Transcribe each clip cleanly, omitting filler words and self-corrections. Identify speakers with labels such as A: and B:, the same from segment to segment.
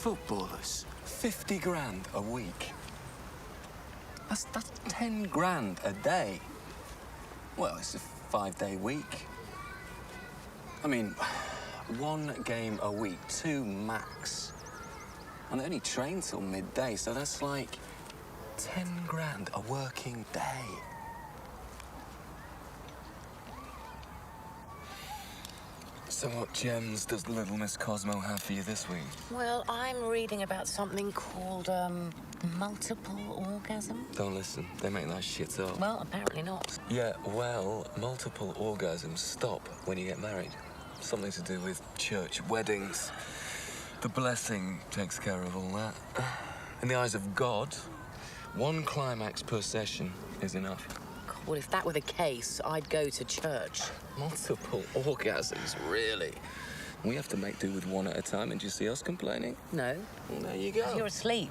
A: footballers, 50 grand a week. That's 10 grand a day. Well, it's a 5-day week. I mean, 1 game a week, 2 max. And they only train till midday, so that's like 10 grand a working day. So what gems does little Miss Cosmo have for you this week?
B: Well, I'm reading about something called, multiple orgasm.
A: Don't listen. They make that shit up.
B: Well, apparently not.
A: Yeah, well, multiple orgasms stop when you get married. Something to do with church weddings. The blessing takes care of all that. In the eyes of God, 1 climax per session is enough.
B: Well, if that were the case, I'd go to church.
A: Multiple orgasms, really? We have to make do with 1 at a time, and do you see us complaining?
B: No.
A: Well, there you go.
B: You're asleep.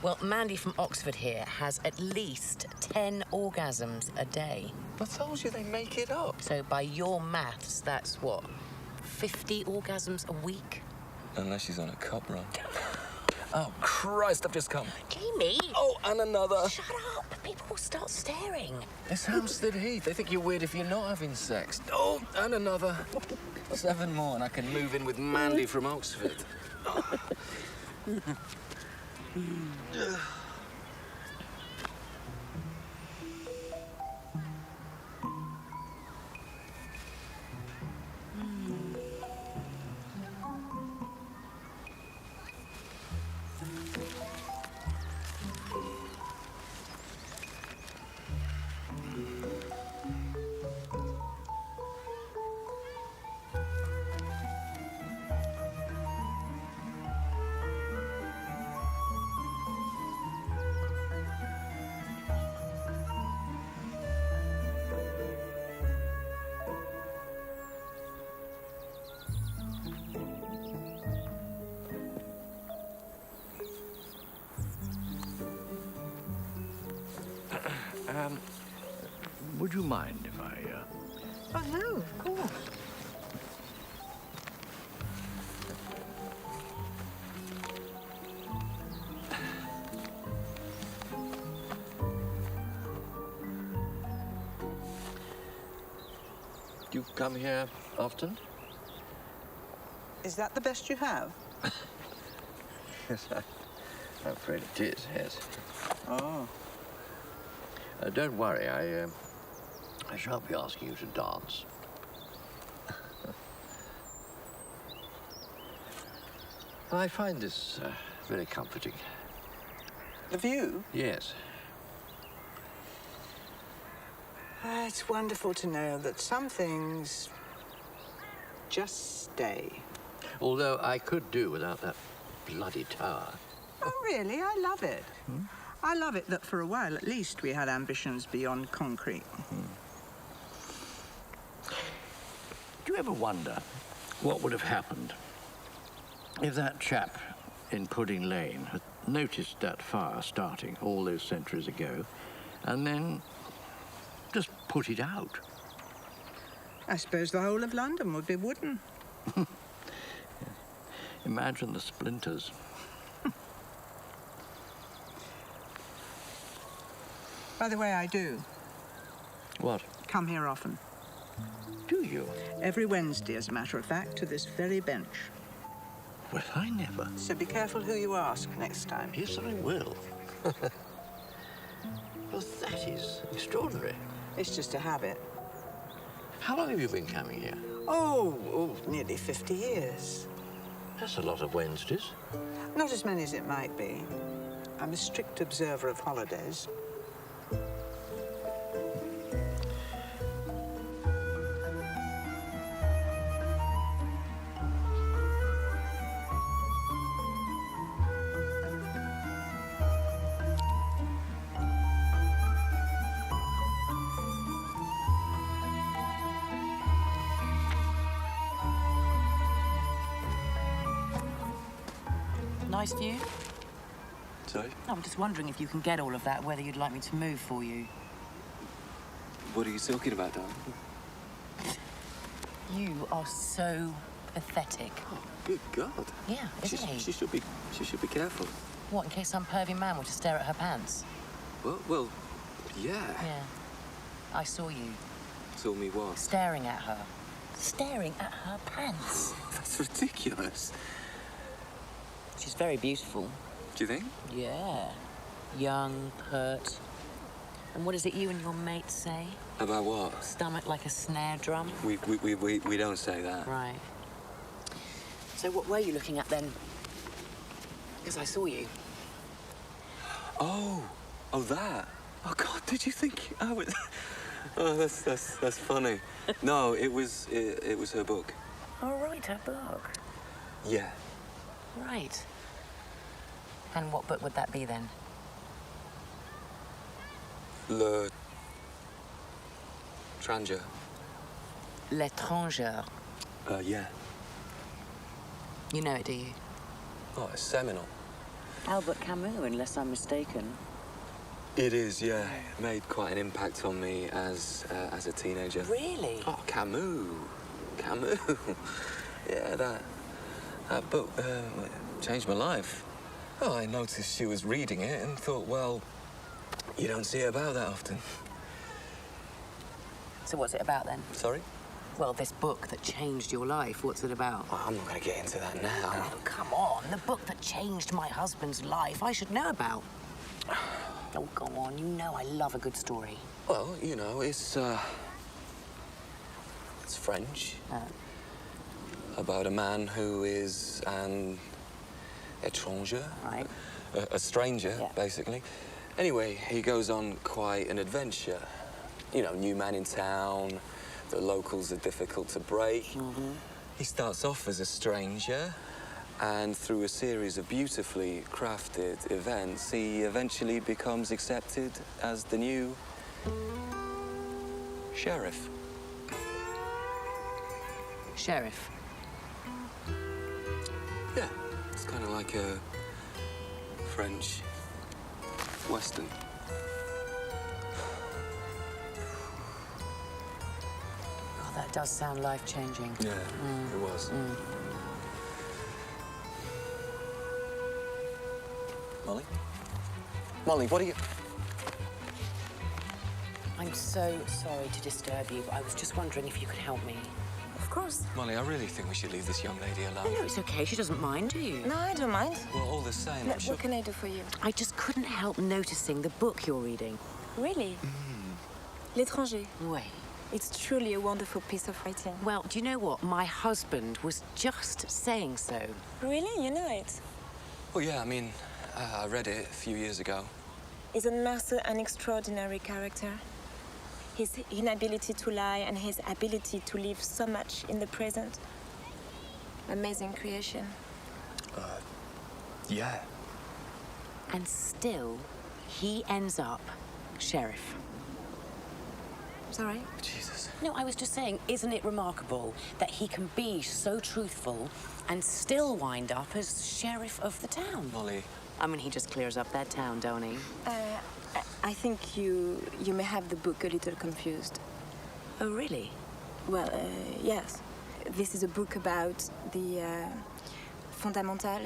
B: Well, Mandy from Oxford here has at least 10 orgasms a day.
A: I told you they make it up.
B: So by your maths, that's what, 50 orgasms a week?
A: Unless she's on a cup run. Oh, Christ, I've just come.
B: Jamie!
A: Oh, and another.
B: Shut up! People will start staring.
A: It's Hampstead Heath. They think you're weird if you're not having sex. Oh, and another. 7 more, and I can move in with Mandy from Oxford.
C: Would you mind if I,
D: Oh, no, of course.
C: Do you come here often?
D: Is that the best you have?
C: Yes, I'm afraid it is, yes.
D: Oh.
C: Don't worry, I shan't be asking you to dance. I find this very comforting.
D: The view?
C: Yes.
D: It's wonderful to know that some things just stay.
C: Although I could do without that bloody tower.
D: Oh, really? I love it. I love it that for a while, at least, we had ambitions beyond concrete.
C: Do you ever wonder what would have happened if that chap in Pudding Lane had noticed that fire starting all those centuries ago and then just put it out?
D: I suppose the whole of London would be wooden.
C: Imagine the splinters.
D: By the way, I do.
C: What?
D: Come here often.
C: Do you?
D: Every Wednesday, as a matter of fact, to this very bench.
C: Well, I never.
D: So be careful who you ask next time.
C: Yes, I will. Well, that is extraordinary.
D: It's just a habit.
C: How long have you been coming here?
D: Oh, nearly 50 years.
C: That's a lot of Wednesdays.
D: Not as many as it might be. I'm a strict observer of holidays.
B: Nice view?
A: Sorry?
B: I'm just wondering if you can get all of that, whether you'd like me to move for you.
A: What are you talking about, darling?
B: You are so pathetic.
A: Oh, good God.
B: Yeah, isn't he?
A: She should be careful.
B: What, in case some pervy man were to stare at her pants?
A: Well, yeah.
B: Yeah. I saw you.
A: Saw me what?
B: Staring at her. Staring at her pants.
A: That's ridiculous.
B: She's very beautiful.
A: Do you think?
B: Yeah. Young, pert. And what is it you and your mate say?
A: About what?
B: Stomach like a snare drum?
A: We don't say that.
B: Right. So what were you looking at then? Because I saw you.
A: Oh, that. Oh God, did you think I was? Oh, that's funny. No, it was her book.
B: Oh, right, her book.
A: Yeah.
B: Right. And what book would that be then?
A: L'étranger.
B: L'étranger.
A: Yeah.
B: You know it, do you?
A: Oh, it's seminal.
B: Albert Camus, unless I'm mistaken.
A: It is, yeah. It made quite an impact on me as a teenager.
B: Really?
A: Oh, Camus. Yeah, that book changed my life. Oh, I noticed she was reading it and thought, well, you don't see it about that often.
B: So what's it about then?
A: Sorry?
B: Well, this book that changed your life, what's it about?
A: Oh, I'm not going to get into that now.
B: Oh, come on. The book that changed my husband's life, I should know about. Oh, go on. You know I love a good story.
A: Well, you know, it's French. About a man who is an étranger.
B: Right.
A: A stranger,
B: Yeah.
A: basically. Anyway, he goes on quite an adventure. You know, new man in town, the locals are difficult to break.
B: Mm-hmm.
A: He starts off as a stranger, and through a series of beautifully crafted events, he eventually becomes accepted as the new sheriff.
B: Sheriff.
A: Yeah, it's kind of like a French Western.
B: God, that does sound life-changing.
A: Yeah, it was. Molly, what are you...
B: I'm so sorry to disturb you, but I was just wondering if you could help me.
E: Of course.
A: Molly, I really think we should leave this young lady
B: No,
A: alone.
B: it's okay. She doesn't mind, do you?
E: No, I don't mind.
A: Well, all the same,
E: Look,
A: I'm sure...
E: what can I do for you?
B: I just couldn't help noticing the book you're reading.
E: Really? L'étranger.
B: Wait.
E: It's truly a wonderful piece of writing.
B: Well, do you know what? My husband was just saying so.
E: Really? You know it?
A: Well, yeah, I mean, I read it a few years ago.
E: Isn't Marcel an extraordinary character? His inability to lie and his ability to live so much in the present. Amazing creation.
A: Yeah.
B: And still, he ends up sheriff.
E: Sorry?
A: Jesus.
B: No, I was just saying, isn't it remarkable that he can be so truthful and still wind up as sheriff of the town?
A: Molly.
B: I mean, he just clears up their town, don't he?
E: I think you may have the book a little confused.
B: Oh, really?
E: Well, yes. This is a book about the fundamental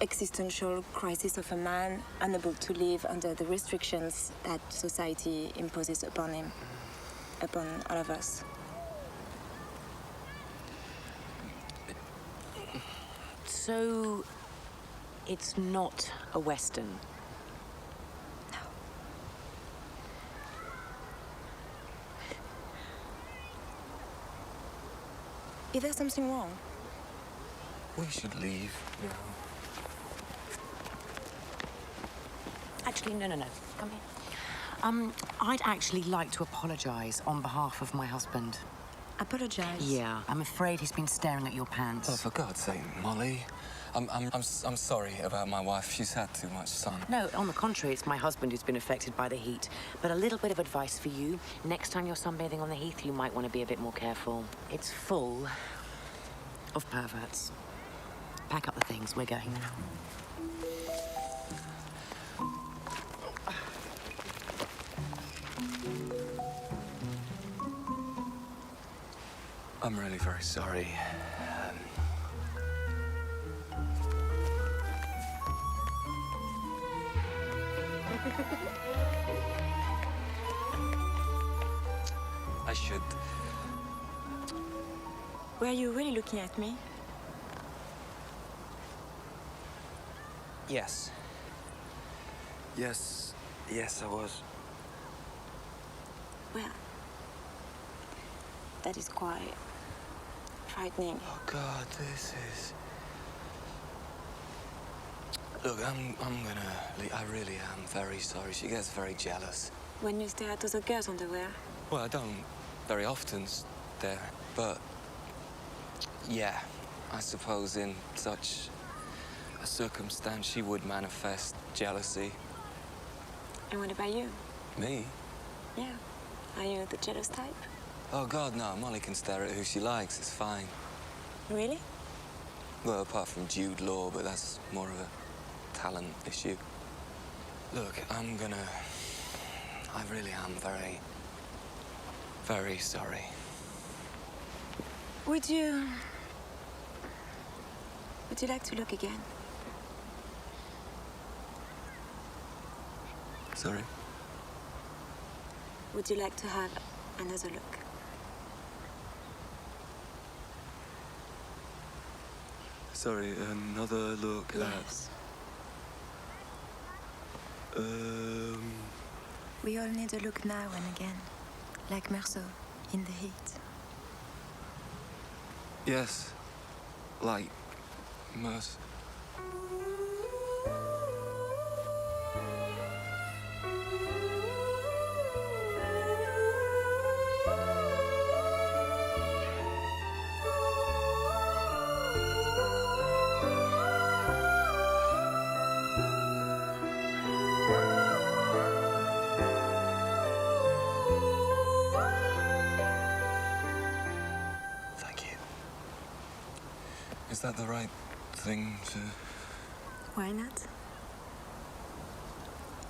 E: existential crisis of a man unable to live under the restrictions that society imposes upon him, upon all of us.
B: So, it's not a Western?
E: Is there something wrong?
A: We should leave now.
B: Actually, no. Come here. I'd actually like to apologize on behalf of my husband.
E: Apologize.
B: Yeah, I'm afraid he's been staring at your pants.
A: Oh, for God's sake, Molly. I'm sorry about my wife. She's had too much sun.
B: No, on the contrary, it's my husband who's been affected by the heat. But a little bit of advice for you. Next time you're sunbathing on the heath, you might want to be a bit more careful. It's full of perverts. Pack up the things, we're going now.
A: I'm really very sorry. I should.
E: Were you really looking at me?
A: Yes. Yes, I was.
E: Well, that is quite frightening.
A: Oh God, this is. Look, I'm gonna leave. I really am very sorry. She gets very jealous.
E: When you stare at other girls' underwear.
A: Well, I don't very often stare, but yeah, I suppose in such a circumstance she would manifest jealousy.
E: And what about you?
A: Me?
E: Yeah. Are you the jealous type?
A: Oh God, no. Molly can stare at who she likes. It's fine.
E: Really?
A: Well, apart from Jude Law, but that's more of a talent issue. Look, I really am very, very sorry.
E: Would you like to look again?
A: Sorry?
E: Would you like to have another look?
A: Sorry, another look
E: Yes.
A: at...
E: We all need a look now and again, like Merceau in the heat.
A: Yes. Like... Merce. Thank you. Is that the right thing to...
E: Why not?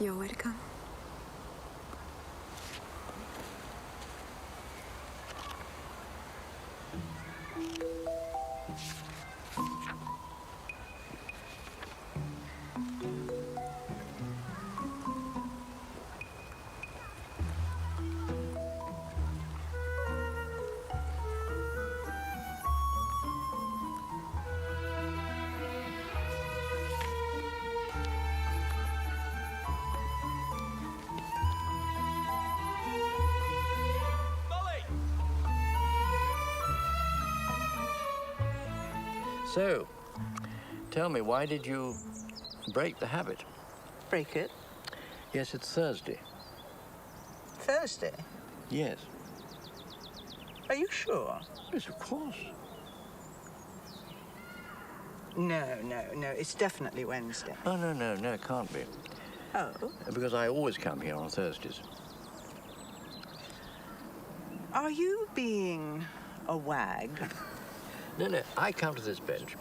E: You're welcome.
C: So, tell me, why did you break the habit?
D: Break it.
C: Yes, it's Thursday.
D: Thursday?
C: Yes.
D: Are you sure?
C: Yes, of course.
D: No. It's definitely Wednesday.
C: Oh, no, it can't be.
D: Oh?
C: Because I always come here on Thursdays.
D: Are you being a wag?
C: No, I come to this bench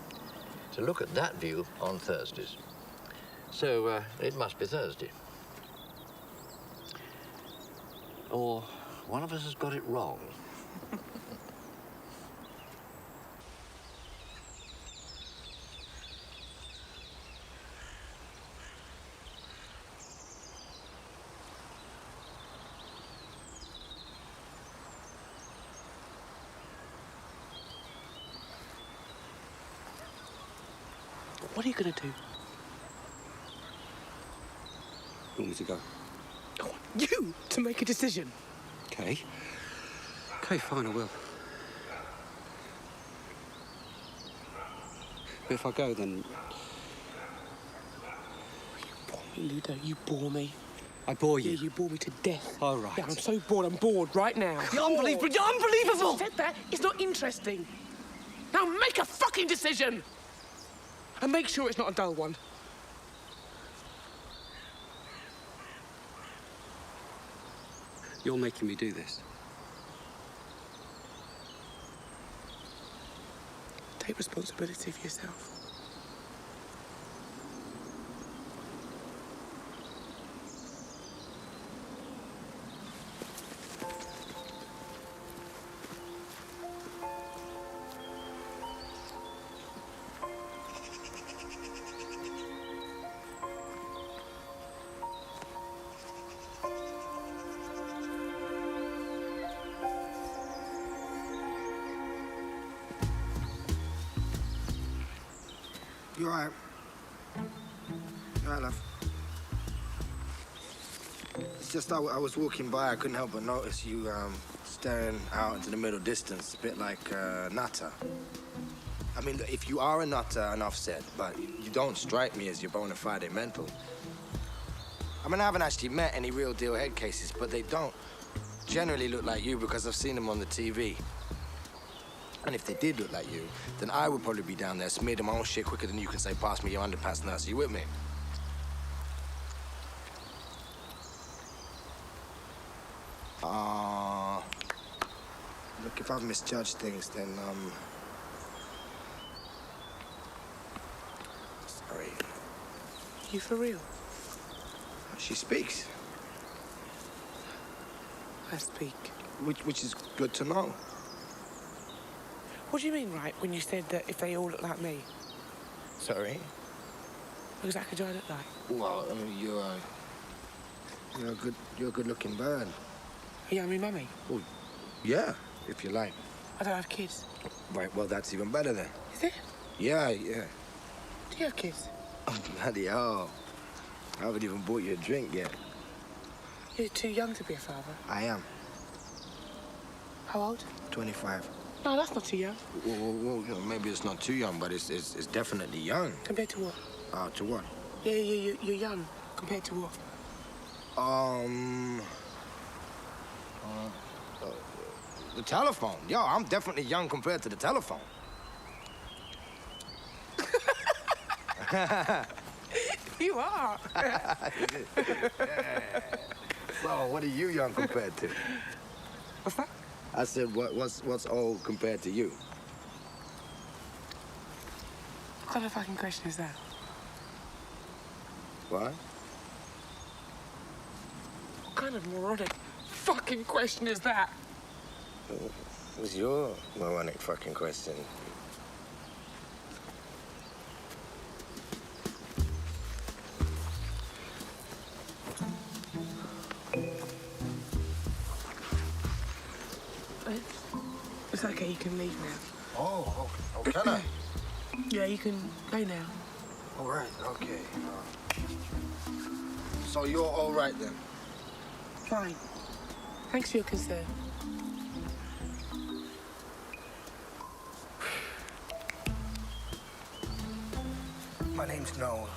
C: to look at that view on Thursdays. So, it must be Thursday. Or one of us has got it wrong.
F: What are you going to do?
G: You want me to go?
F: I want you to make a decision.
G: Okay. Okay, fine, I will. But if I go, then...
F: You bore me, Ludo. You bore me.
G: I bore you?
F: Yeah, you bore me to death.
G: All right.
F: Yeah, I'm so bored. I'm bored right now.
G: You're unbelievable. You're unbelievable!
F: You said that. It's not interesting. Now make a fucking decision! And make sure it's not a dull one.
G: You're making me do this.
F: Take responsibility for yourself.
H: You all right? You all right, love? It's just I was walking by, I couldn't help but notice you staring out into the middle distance, a bit like a nutter. I mean, if you are a nutter, enough said, but you don't strike me as your bona fide mental. I mean, I haven't actually met any real deal head cases, but they don't generally look like you because I've seen them on the TV. And if they did look like you, then I would probably be down there smearing my own shit quicker than you can say, pass me your underpants nurse. Are you with me? Look, if I've misjudged things, then, sorry.
F: You for real?
H: She speaks.
F: I speak.
H: Which is good to know.
F: What do you mean, right, when you said that if they all look like me?
H: Sorry?
F: What exactly do I look like?
H: Well, I mean, you're a good-looking bird.
F: Are you my mummy?
H: Well, yeah, if you like.
F: I don't have kids.
H: Right, well, that's even better then.
F: Is it?
H: Yeah, yeah.
F: Do you have kids?
H: Oh, bloody hell. I haven't even bought you a drink yet.
F: You're too young to be a father.
H: I am.
F: How old?
H: 25.
F: No, that's not too young.
H: Well, you know, maybe it's not too young, but it's definitely young.
F: Compared to what?
H: To what?
F: Yeah, you're young. Compared to what?
H: The telephone. Yo, I'm definitely young compared to the telephone.
F: You are.
H: Yeah. So, what are you young compared to?
F: What's that?
H: I said, what's old compared to you?
F: What kind of fucking question is that?
H: What?
F: What kind of moronic fucking question is that?
H: It was your moronic fucking question.
F: It's okay, you can leave now.
H: Oh, can I?
F: Yeah, you can go now.
H: All right, okay. So you're all right then?
F: Fine. Thanks for your concern.
H: My name's Noel.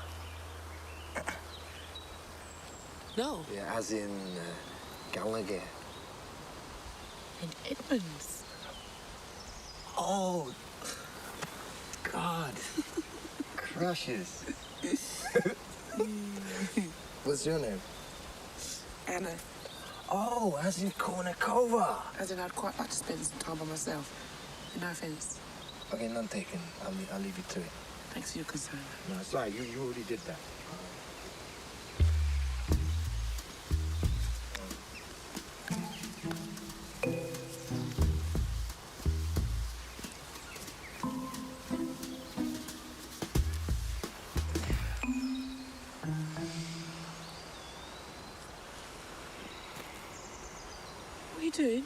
F: No.
H: Yeah, as in Gallagher.
F: And Edmonds.
H: Oh, God. Crushes. What's your name?
F: Anna.
H: Oh, as in Okonedo.
F: As in, I'd quite like to spend some time by myself. No offense.
H: Okay, none taken. I'll leave you to it.
F: Thanks for your concern.
H: No, it's all right. You already did that.
F: What are you doing?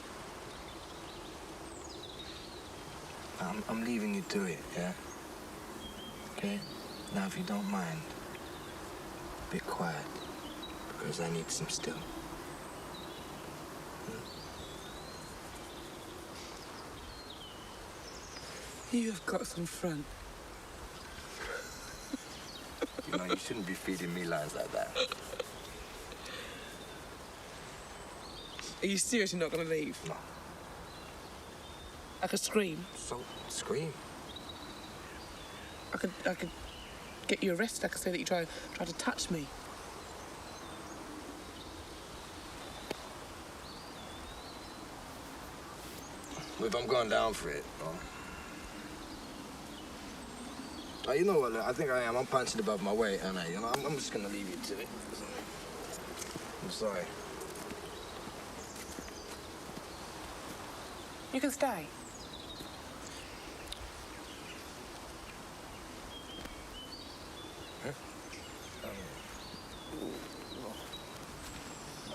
H: I'm leaving you to it, yeah? Okay? Now, if you don't mind, be quiet, because I need some still.
F: You have got some front.
H: You know, you shouldn't be feeding me lines like that.
F: Are you serious you're not going to leave?
H: No.
F: I could scream.
H: So, scream.
F: I could get you arrested. I could say that you tried to touch me.
H: If I'm going down for it, oh, you know what? Look, I think I am. I'm punching above my weight, and I'm just gonna leave you to it. I'm sorry.
F: You can stay.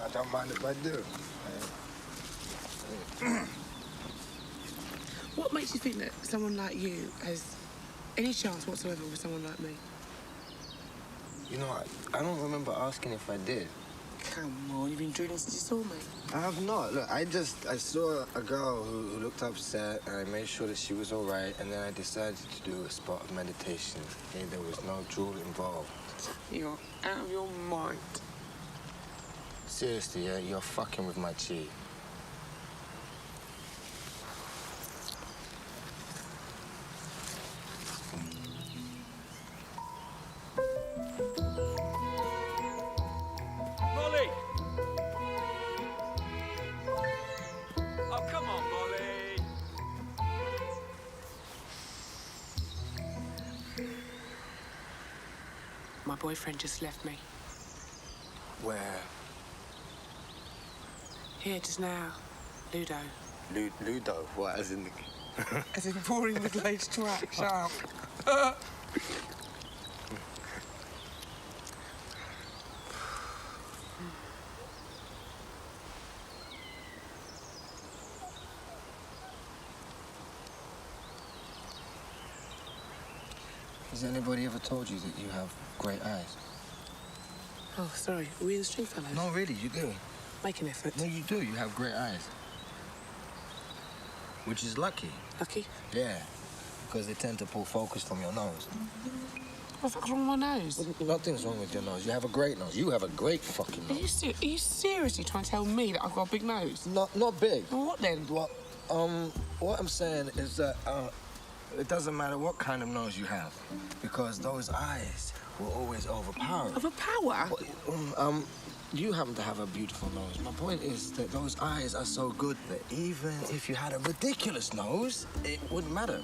H: I don't mind if I do.
F: What makes you think that someone like you has any chance whatsoever with someone like me?
H: You know, I don't remember asking if I did.
F: Come on, you've been drilling since you saw me.
H: I have not. Look, I saw a girl who looked upset, and I made sure that she was all right, and then I decided to do a spot of meditation. Okay, there was no jewel involved.
F: You're out of your mind.
H: Seriously, yeah, you're fucking with my chi.
I: Molly! Oh, come on, Molly!
F: My boyfriend just left me.
H: Where?
F: Here, just now. Ludo.
H: Ludo? What, as in...
F: As in boring middle-aged twat. Shut up.
H: Has anybody ever told you that you have great eyes?
F: Oh, sorry. Are we in the street, fellows?
H: No, really, you do.
F: Make an effort.
H: No, you do. You have great eyes. Which is lucky.
F: Lucky?
H: Yeah. Because they tend to pull focus from your nose.
F: What the fuck's wrong with my nose?
H: Well, nothing's wrong with your nose. You have a great nose. You have a great fucking nose.
F: Are you seriously trying to tell me that I've got a big nose?
H: Not big.
F: Well, what then?
H: What I'm saying is that it doesn't matter what kind of nose you have, because those eyes will always overpower.
F: Overpower?
H: Well, you happen to have a beautiful nose. My point is that those eyes are so good that even if you had a ridiculous nose, it wouldn't matter.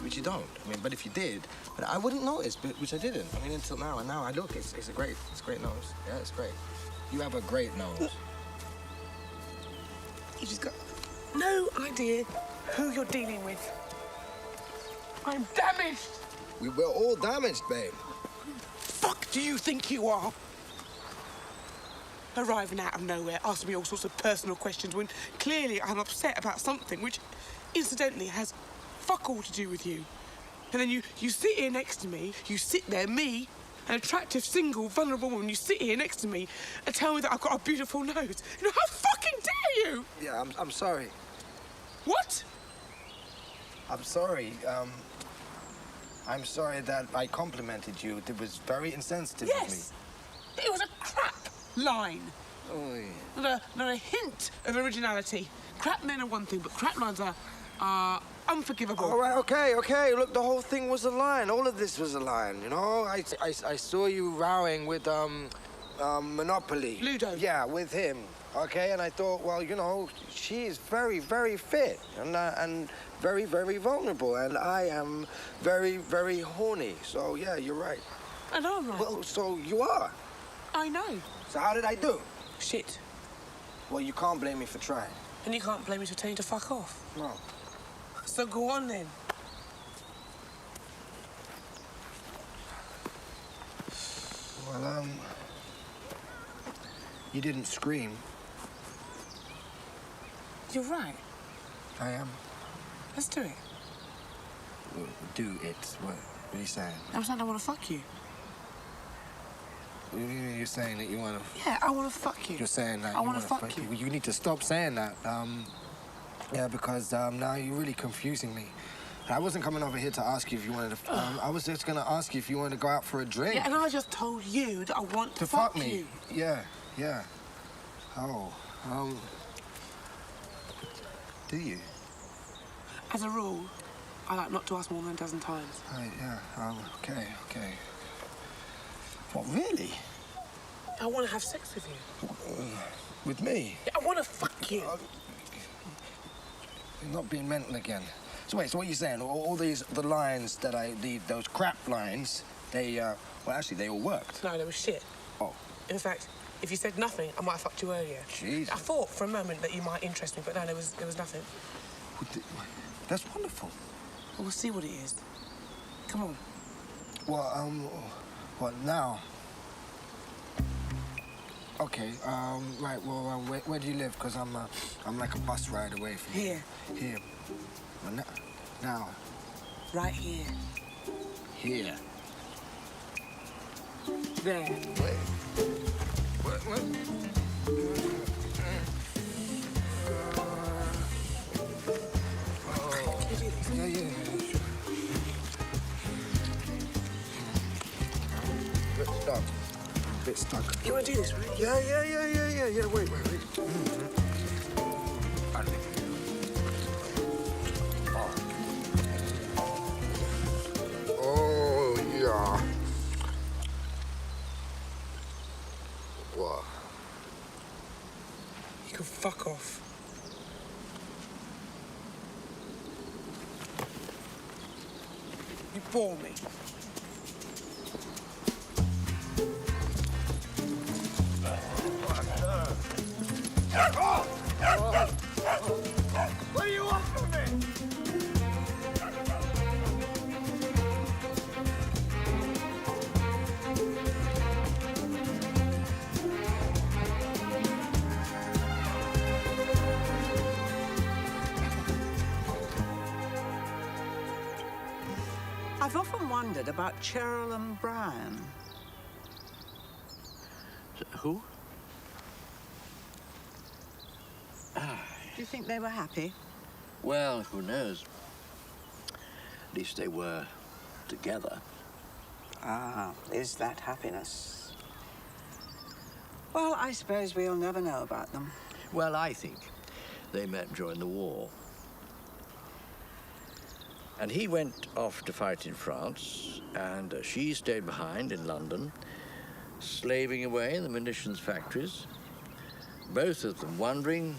H: But you don't. I mean, but if you did, but I wouldn't notice, which I didn't. I mean, until now. And now I look, it's a great nose. Yeah, it's great. You have a great nose.
F: You just got no idea who you're dealing with. I'm damaged.
H: We're all damaged, babe.
F: Fuck do you think you are? Arriving out of nowhere, asking me all sorts of personal questions when clearly I'm upset about something which, incidentally, has fuck all to do with you. And then you sit here next to me, you sit there, me, an attractive, single, vulnerable woman, you sit here next to me and tell me that I've got a beautiful nose. You know, how fucking dare you?
H: Yeah, I'm sorry.
F: What?
H: I'm sorry. I'm sorry that I complimented you. It was very insensitive of me.
F: Yes. It was a crap line.
H: Oh, yeah.
F: Not a hint of originality. Crap men are one thing, but crap lines are unforgivable.
H: All right, okay. Look, the whole thing was a line. All of this was a line, you know? I saw you rowing with, Monopoly.
F: Ludo.
H: Yeah, with him, okay? And I thought, well, you know, she is very, very fit and very, very vulnerable. And I am very, very horny. So, yeah, you're right.
F: And I'm right.
H: Well, so you are.
F: I know.
H: So how did I do?
F: Shit.
H: Well, you can't blame me for trying.
F: And you can't blame me for telling you to fuck off.
H: No.
F: So go on then.
H: Well, you didn't scream.
F: You're right.
H: I am.
F: Let's do it.
H: Do it. What are you saying?
F: I'm saying I want to fuck you.
H: You're saying that you want to...
F: Yeah, I want to fuck you.
H: You're saying that
F: I
H: you
F: want to fuck you.
H: You need to stop saying that. Yeah, because now you're really confusing me. I wasn't coming over here to ask you if you wanted to... I was just going to ask you if you wanted to go out for a drink.
F: Yeah, and I just told you that I want to
H: fuck me.
F: you.
H: Yeah. Oh, do you?
F: As a rule, I like not to ask more than a dozen times.
H: Yeah, okay. What, really?
F: I want to have sex with you.
H: With me?
F: Yeah, I want to fuck you.
H: You're not being mental again. So wait, so what are you saying? All the lines that those crap lines, they, well, actually, they all worked.
F: No, they were shit.
H: Oh.
F: In fact, if you said nothing, I might have fucked you earlier.
H: Jeez.
F: I thought for a moment that you might interest me, but no, there was nothing.
H: That's wonderful.
F: Well, we'll see what it is. Come on.
H: Well, what now? Okay, right, well, where do you live? Because I'm like a bus ride away from
F: here.
H: Here. Well, now.
D: Right here.
C: Here.
D: There.
H: What? Yeah. Bit stuck.
D: You want to do this, right?
H: Yeah. Wait. Oh, yeah. What?
F: You can fuck off. You bore me.
I: What do you want from me?
D: I've often wondered about Cheryl and Brian.
C: Who?
D: Do you think they were happy?
C: Well, who knows? At least they were together.
D: Ah, is that happiness? Well, I suppose we'll never know about them.
C: Well, I think they met during the war. And he went off to fight in France, and she stayed behind in London, slaving away in the munitions factories, both of them wondering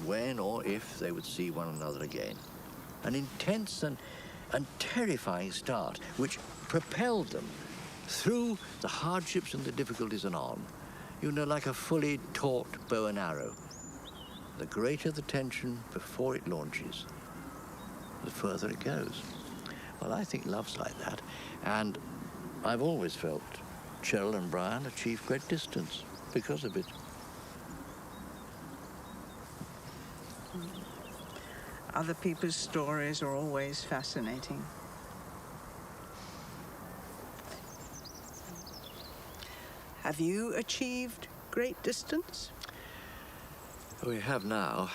C: when or if they would see one another again. An intense and terrifying start, which propelled them through the hardships and the difficulties and on. You know, like a fully taut bow and arrow. The greater the tension before it launches, the further it goes. Well, I think love's like that. And I've always felt Cheryl and Brian achieved great distance because of it.
D: Other people's stories are always fascinating. Have you achieved great distance?
C: We have now.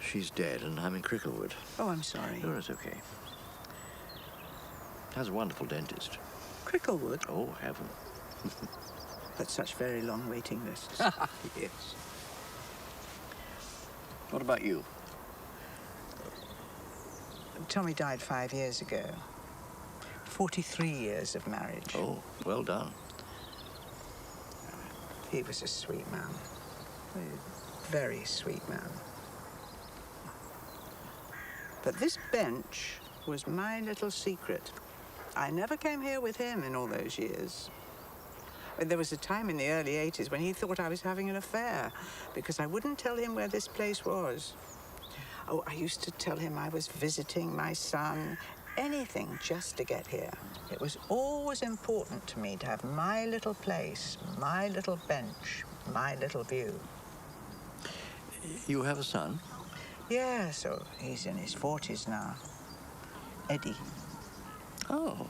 C: She's dead, and I'm in Cricklewood.
D: Oh, I'm sorry.
C: No, it's okay. Has a wonderful dentist.
D: Cricklewood?
C: Oh, heaven.
D: But such very long waiting lists.
C: Yes. What about you?
D: Tommy died 5 years ago. 43 years of marriage.
C: Oh, well done.
D: He was a sweet man. A very sweet man. But this bench was my little secret. I never came here with him in all those years. There was a time in the early 80s when he thought I was having an affair because I wouldn't tell him where this place was. Oh, I used to tell him I was visiting my son. Anything just to get here. It was always important to me to have my little place, my little bench, my little view.
C: You have a son?
D: Yeah, so he's in his 40s now. Eddie.
C: Oh.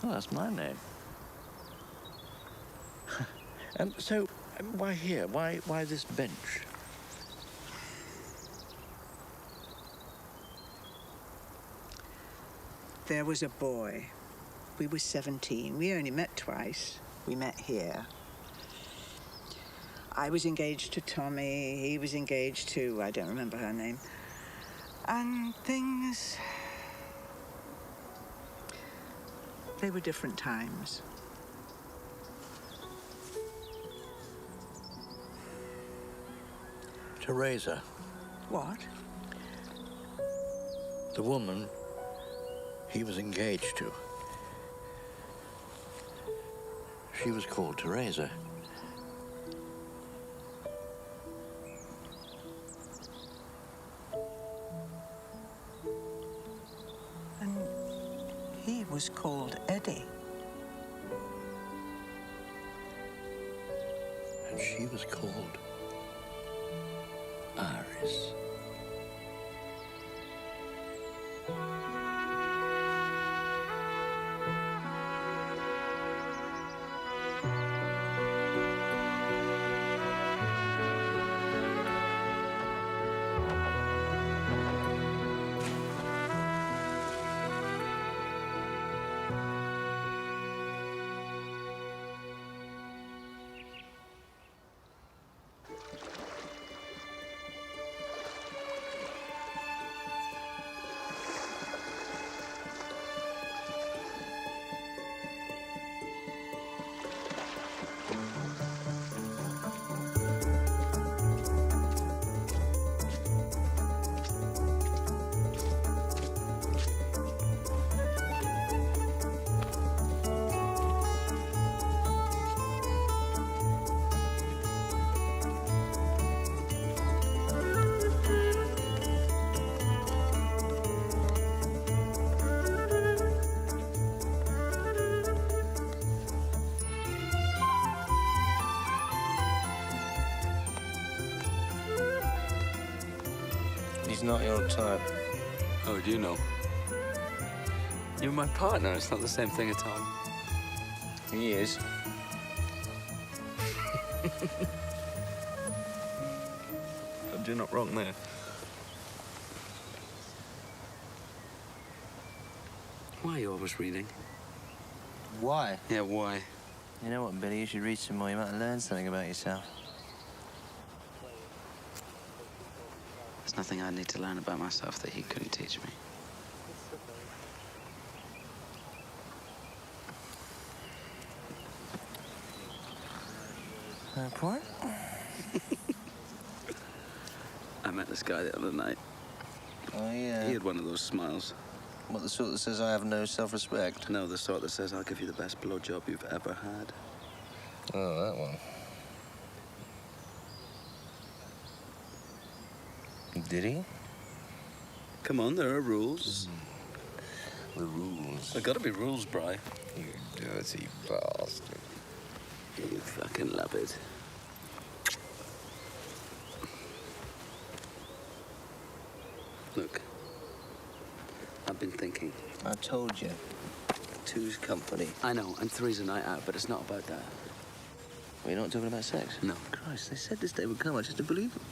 C: Well, that's my name. And so, why here? Why this bench?
D: There was a boy. We were 17. We only met twice. We met here. I was engaged to Tommy. He was engaged to, I don't remember her name. And things... They were different times.
C: Teresa.
D: What?
C: The woman he was engaged to. She was called Teresa.
D: And he was called Eddie.
C: And she was called Iris.
H: He's not your type.
A: Oh, do you know? You're my partner. It's not the same thing at all.
H: He is.
A: You're not wrong there. Why are you always reading?
H: Why?
A: Yeah, why?
H: You know what, Billy? You should read some more. You might learn something about yourself.
A: There's nothing I need to learn about myself that he couldn't teach me.
H: No point?
A: I met this guy the other night.
H: Oh, yeah?
A: He had one of those smiles.
H: What, the sort that says I have no self-respect?
A: No, the sort that says, I'll give you the best blowjob you've ever had.
H: Oh, that one. Did he?
A: Come on, there are rules.
H: The rules.
A: There gotta be rules, Bri.
H: You dirty bastard.
A: You fucking love it. Look, I've been thinking.
H: I told you. Two's company.
A: I know, and three's a night out, but it's not about that.
H: Well, you're not talking about sex?
A: No.
H: Christ, they said this day would come. I just didn't believe them.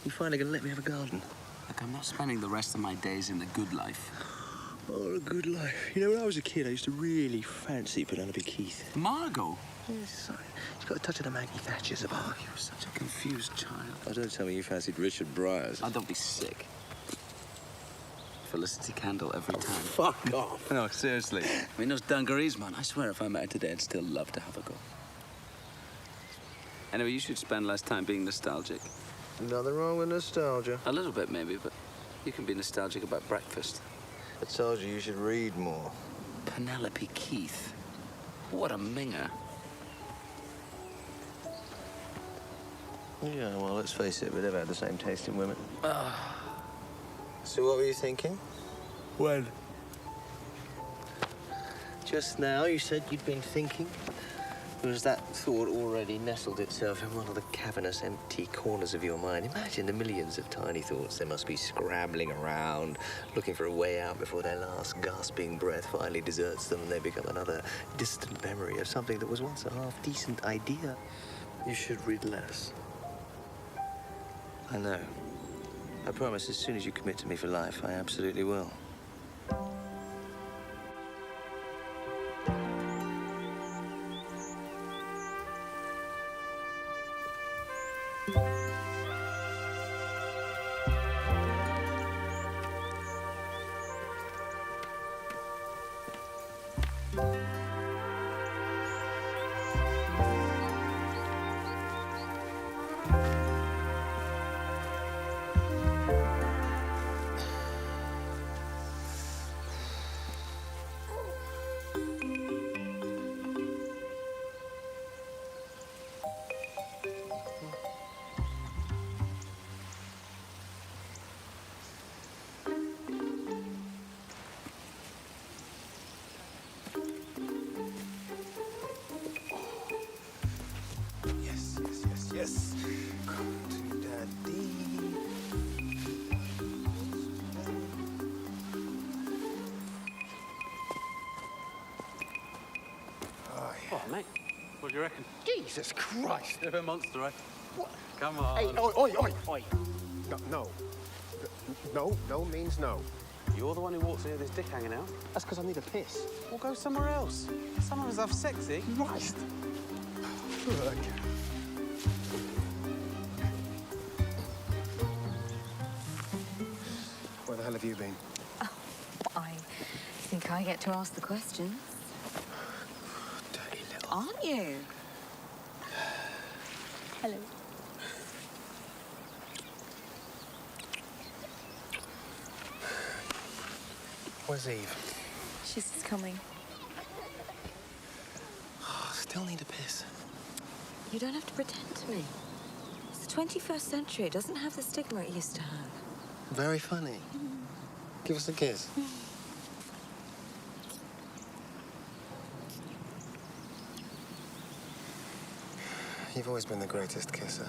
H: You finally gonna let me have a garden?
A: Look, I'm not spending the rest of my days in the good life.
H: Oh, a good life. You know, when I was a kid, I used to really fancy Penelope Keith.
A: Margot?
H: Yes, sorry. She's got a touch of the Maggie Thatcher's about her.
A: You're such a confused child.
H: Oh, don't tell me you fancied Richard Bryars.
A: Oh, don't be sick. Felicity Candle every time.
H: Fuck off.
A: No, seriously. I mean, those dungarees, man. I swear if I met her today, I'd still love to have a go. Anyway, you should spend less time being nostalgic.
H: Nothing wrong with nostalgia.
A: A little bit, maybe, but you can be nostalgic about breakfast.
H: I told you should read more.
A: Penelope Keith. What a minger.
H: Yeah, well, let's face it, we never had the same taste in women. So what were you thinking?
A: When?
H: Just now, you said you'd been thinking. Was that thought already nestled itself in one of the cavernous, empty corners of your mind? Imagine the millions of tiny thoughts they must be scrambling around, looking for a way out before their last gasping breath finally deserts them and they become another distant memory of something that was once a half-decent idea. You should read less. I know. I promise, as soon as you commit to me for life, I absolutely will. Yes. Come to Daddy. Oh, yeah.
I: What, mate? What do you reckon?
J: Jesus Christ!
I: You're a monster, eh?
J: What?
I: Come on.
J: Hey, oi. No means no.
I: You're the one who walks in with his dick hanging out.
J: That's because I need a piss.
I: We'll go somewhere else. Some of us have sexy.
J: Christ! Look. Where the hell have you been?
K: I think I get to ask the questions.
J: Dirty little...
K: Aren't you? Hello.
J: Where's Eve?
K: She's just coming.
J: Oh, still need a piss.
K: You don't have to pretend to me. It's the 21st century. It doesn't have the stigma it used to have.
J: Very funny. Give us a kiss. You've always been the greatest kisser.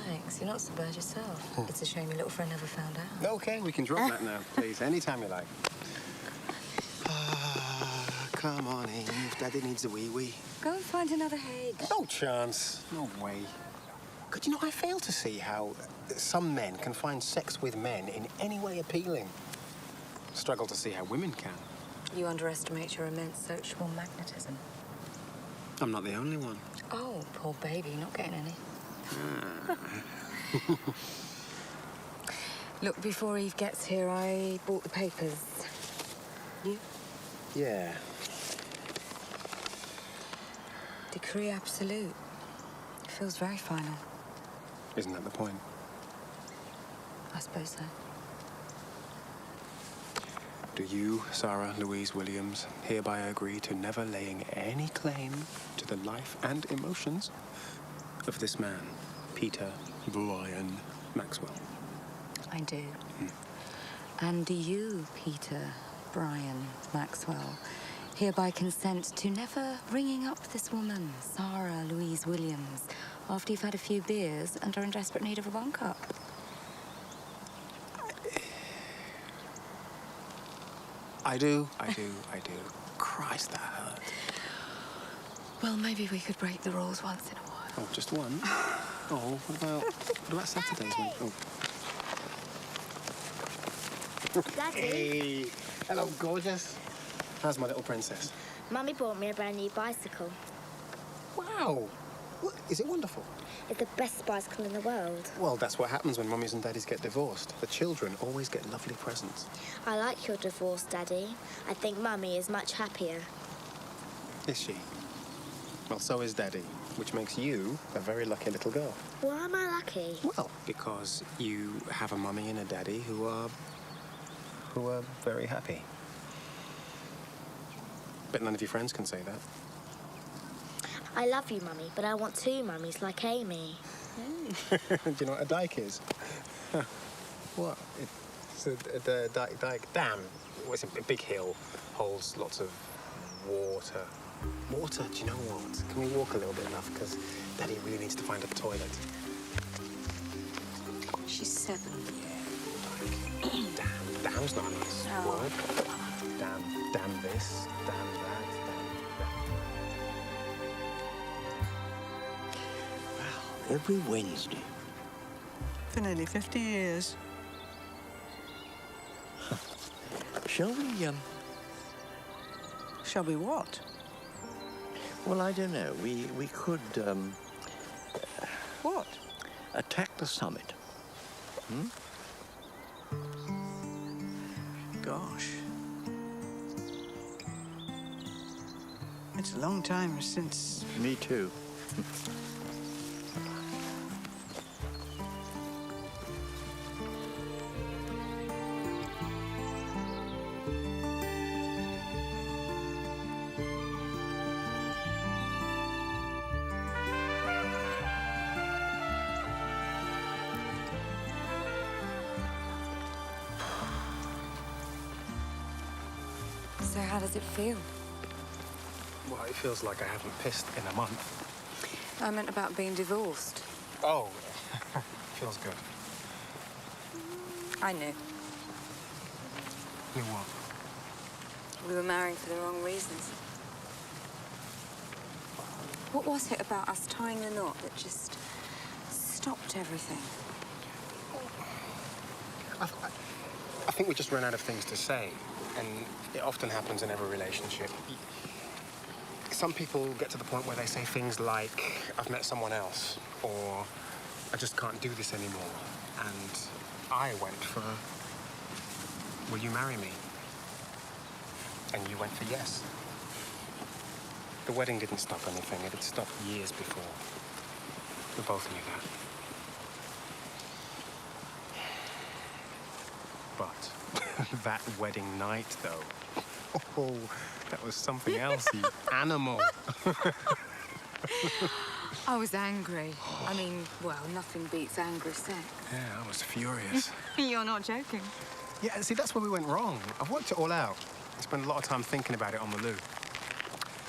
K: Thanks. You're not so bad yourself. It's a shame your little friend never found out.
J: Okay, we can drop that now, please. Anytime you like. Come on, Eve. Daddy needs a wee-wee.
K: Go and find another Hague.
J: No chance. No way. Good, you know, I fail to see how some men can find sex with men in any way appealing. Struggle to see how women can.
K: You underestimate your immense sexual magnetism.
J: I'm not the only one.
K: Oh, poor baby, not getting any. Look, before Eve gets here, I bought the papers. You?
J: Yeah.
K: Decree absolute. It feels very final.
J: Isn't that the point?
K: I suppose so.
J: Do you, Sarah Louise Williams, hereby agree to never laying any claim to the life and emotions of this man, Peter Brian Maxwell?
K: I do. And do you, Peter Brian Maxwell, hereby consent to never ringing up this woman, Sarah Louise Williams, after you've had a few beers and are in desperate need of a bunk up?
J: I do. Christ, that hurt.
K: Well, maybe we could break the rules once in a while.
J: Oh, just one? Oh, what about Saturdays? Oh.
L: Daddy?
J: Hey. Hello, gorgeous. How's my little princess?
L: Mummy bought me a brand new bicycle.
J: Wow. What, is it wonderful?
L: It's the best bicycle in the world.
J: Well, that's what happens when mummies and daddies get divorced. The children always get lovely presents.
L: I like your divorce, Daddy. I think Mummy is much happier.
J: Is she? Well, so is Daddy, which makes you a very lucky little girl.
L: Why am I lucky?
J: Well, because you have a mummy and a daddy who are very happy. But none of your friends can say that.
L: I love you, Mummy, but I want two mummies like Amy.
J: Do you know what a dike is? What? It's a dike dam. Well, it's a big hill, holds lots of water. Water? Do you know what? Can we walk a little bit enough? Because Daddy really needs to find a toilet.
K: She's 7.
J: Yeah, dike. Dam's not a nice word. Damn this, damn that, damn that.
C: Well, every Wednesday.
D: For nearly 50 years.
C: Shall we,
D: Shall we what?
C: Well, I don't know. We could,
D: What?
C: attack the summit.
D: Gosh. It's a long time since...
C: Me too.
K: So how does it feel?
J: Well, it feels like I haven't pissed in a month.
K: I meant about being divorced.
J: Oh, feels good.
K: I knew.
J: You what?
K: We were marrying for the wrong reasons. What was it about us tying the knot that just stopped everything?
J: I think we just ran out of things to say, and it often happens in every relationship. Some people get to the point where they say things like, I've met someone else, or I just can't do this anymore. And I went for, will you marry me? And you went for yes. The wedding didn't stop anything. It had stopped years before. We both knew that. But that wedding night, though, oh, that was something else, you animal.
K: I was angry. I mean, well, nothing beats angry sex.
J: Yeah, I was furious.
K: You're not joking.
J: Yeah, see, that's where we went wrong. I've worked it all out. I spent a lot of time thinking about it on the loo.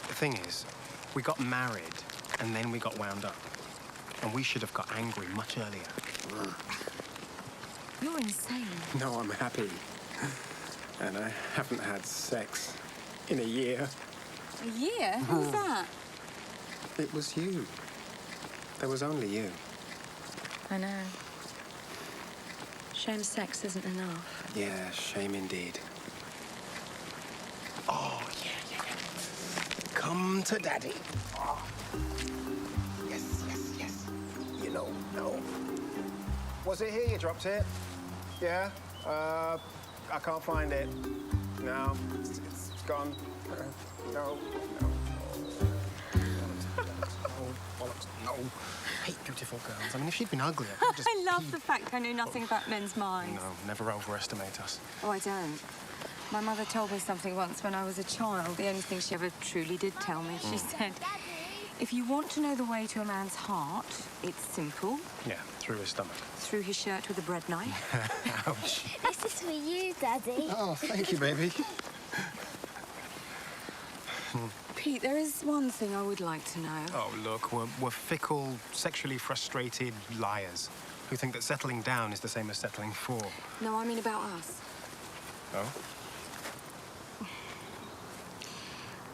J: The thing is, we got married, and then we got wound up. And we should have got angry much earlier.
K: You're insane.
J: No, I'm happy. And I haven't had sex in a year.
K: A year? Who's that?
J: It was you. There was only you.
K: I know. Shame sex isn't enough.
J: Yeah, shame indeed. Oh, yeah. Come to Daddy. Oh. Yes. You know, no. Was it here you dropped it? Yeah? I can't find it. No, it's gone. No. Bollocks, no. I hate beautiful girls. I mean, if she'd been ugly, I could just...
K: I love the fact I know nothing about men's minds.
J: No, never overestimate us.
K: Oh, I don't. My mother told me something once when I was a child. The only thing she ever truly did tell me. She said, if you want to know the way to a man's heart, it's simple.
J: Yeah, through his stomach.
K: Through his shirt with a bread knife.
J: Ouch.
L: This is for you, Daddy.
J: Oh, thank you, baby.
K: Pete, there is one thing I would like to know.
J: Oh, look, we're fickle, sexually frustrated liars who think that settling down is the same as settling for.
K: No, I mean about us.
J: Oh?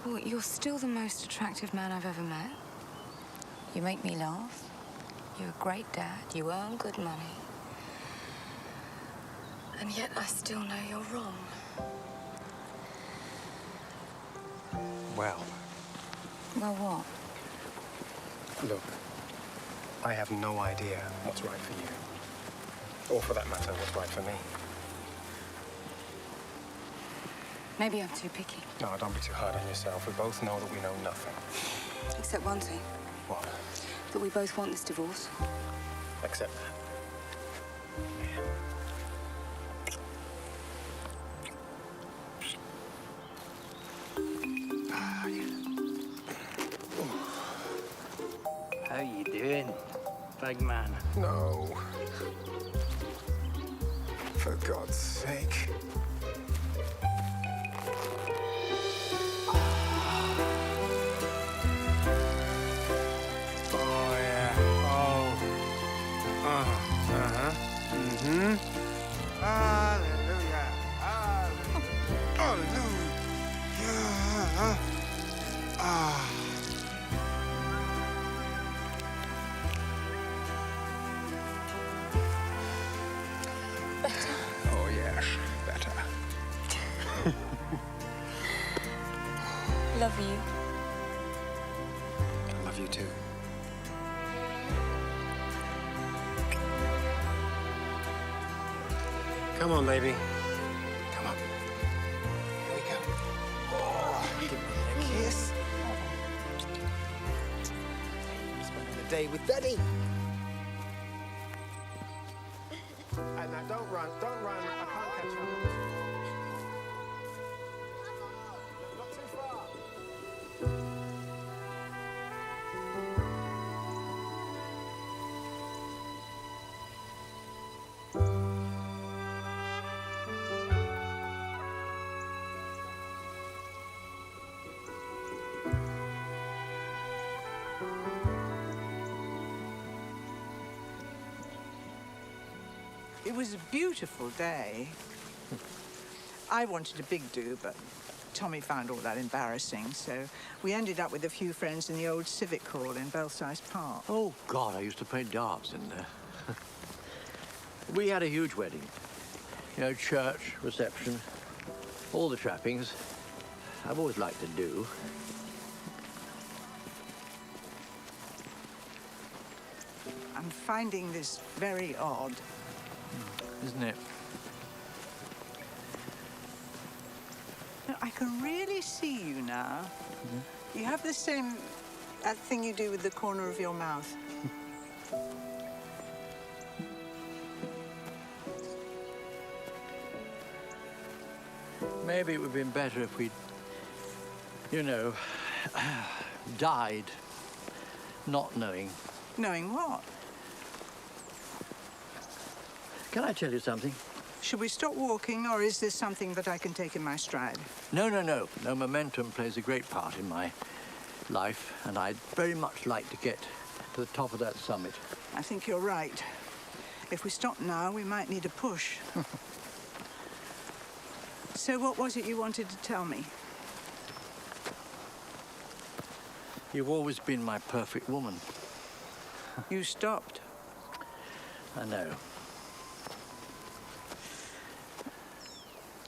K: Well, you're still the most attractive man I've ever met. You make me laugh. You're a great dad. You earn good money. And yet I still know you're wrong.
J: Well.
K: Well, what?
J: Look, I have no idea what's right for you. Or for that matter, what's right for me.
K: Maybe I'm too picky.
J: No, don't be too hard on yourself. We both know that we know nothing.
K: Except one thing.
J: What?
K: That we both want this divorce.
J: Except that.
M: How you doing, big man?
J: No. For God's sake. Hallelujah. Hallelujah. Oh, yes, better.
K: Love you.
J: I love you too. Come on, baby. Come on. Here we go. Oh, give me a kiss. Spending the day with Daddy. And now don't run, don't run. I can't catch up. Not too far.
D: It was a beautiful day. I wanted a big do, but Tommy found all that embarrassing, so we ended up with a few friends in the old civic hall in Belsize Park.
C: Oh, God, I used to play darts in there. We had a huge wedding. You know, church, reception, all the trappings. I've always liked to do.
D: I'm finding this very odd.
C: Isn't it?
D: I can really see you now.
C: Mm-hmm.
D: You have the same that thing you do with the corner of your mouth.
C: Maybe it would have been better if we'd, you know, died not knowing.
D: Knowing what?
C: Can I tell you something?
D: Should we stop walking, or is this something that I can take in my stride?
C: No. No, momentum plays a great part in my life, and I'd very much like to get to the top of that summit.
D: I think you're right. If we stop now, we might need a push. So what was it you wanted to tell me?
C: You've always been my perfect woman.
D: You stopped.
C: I know.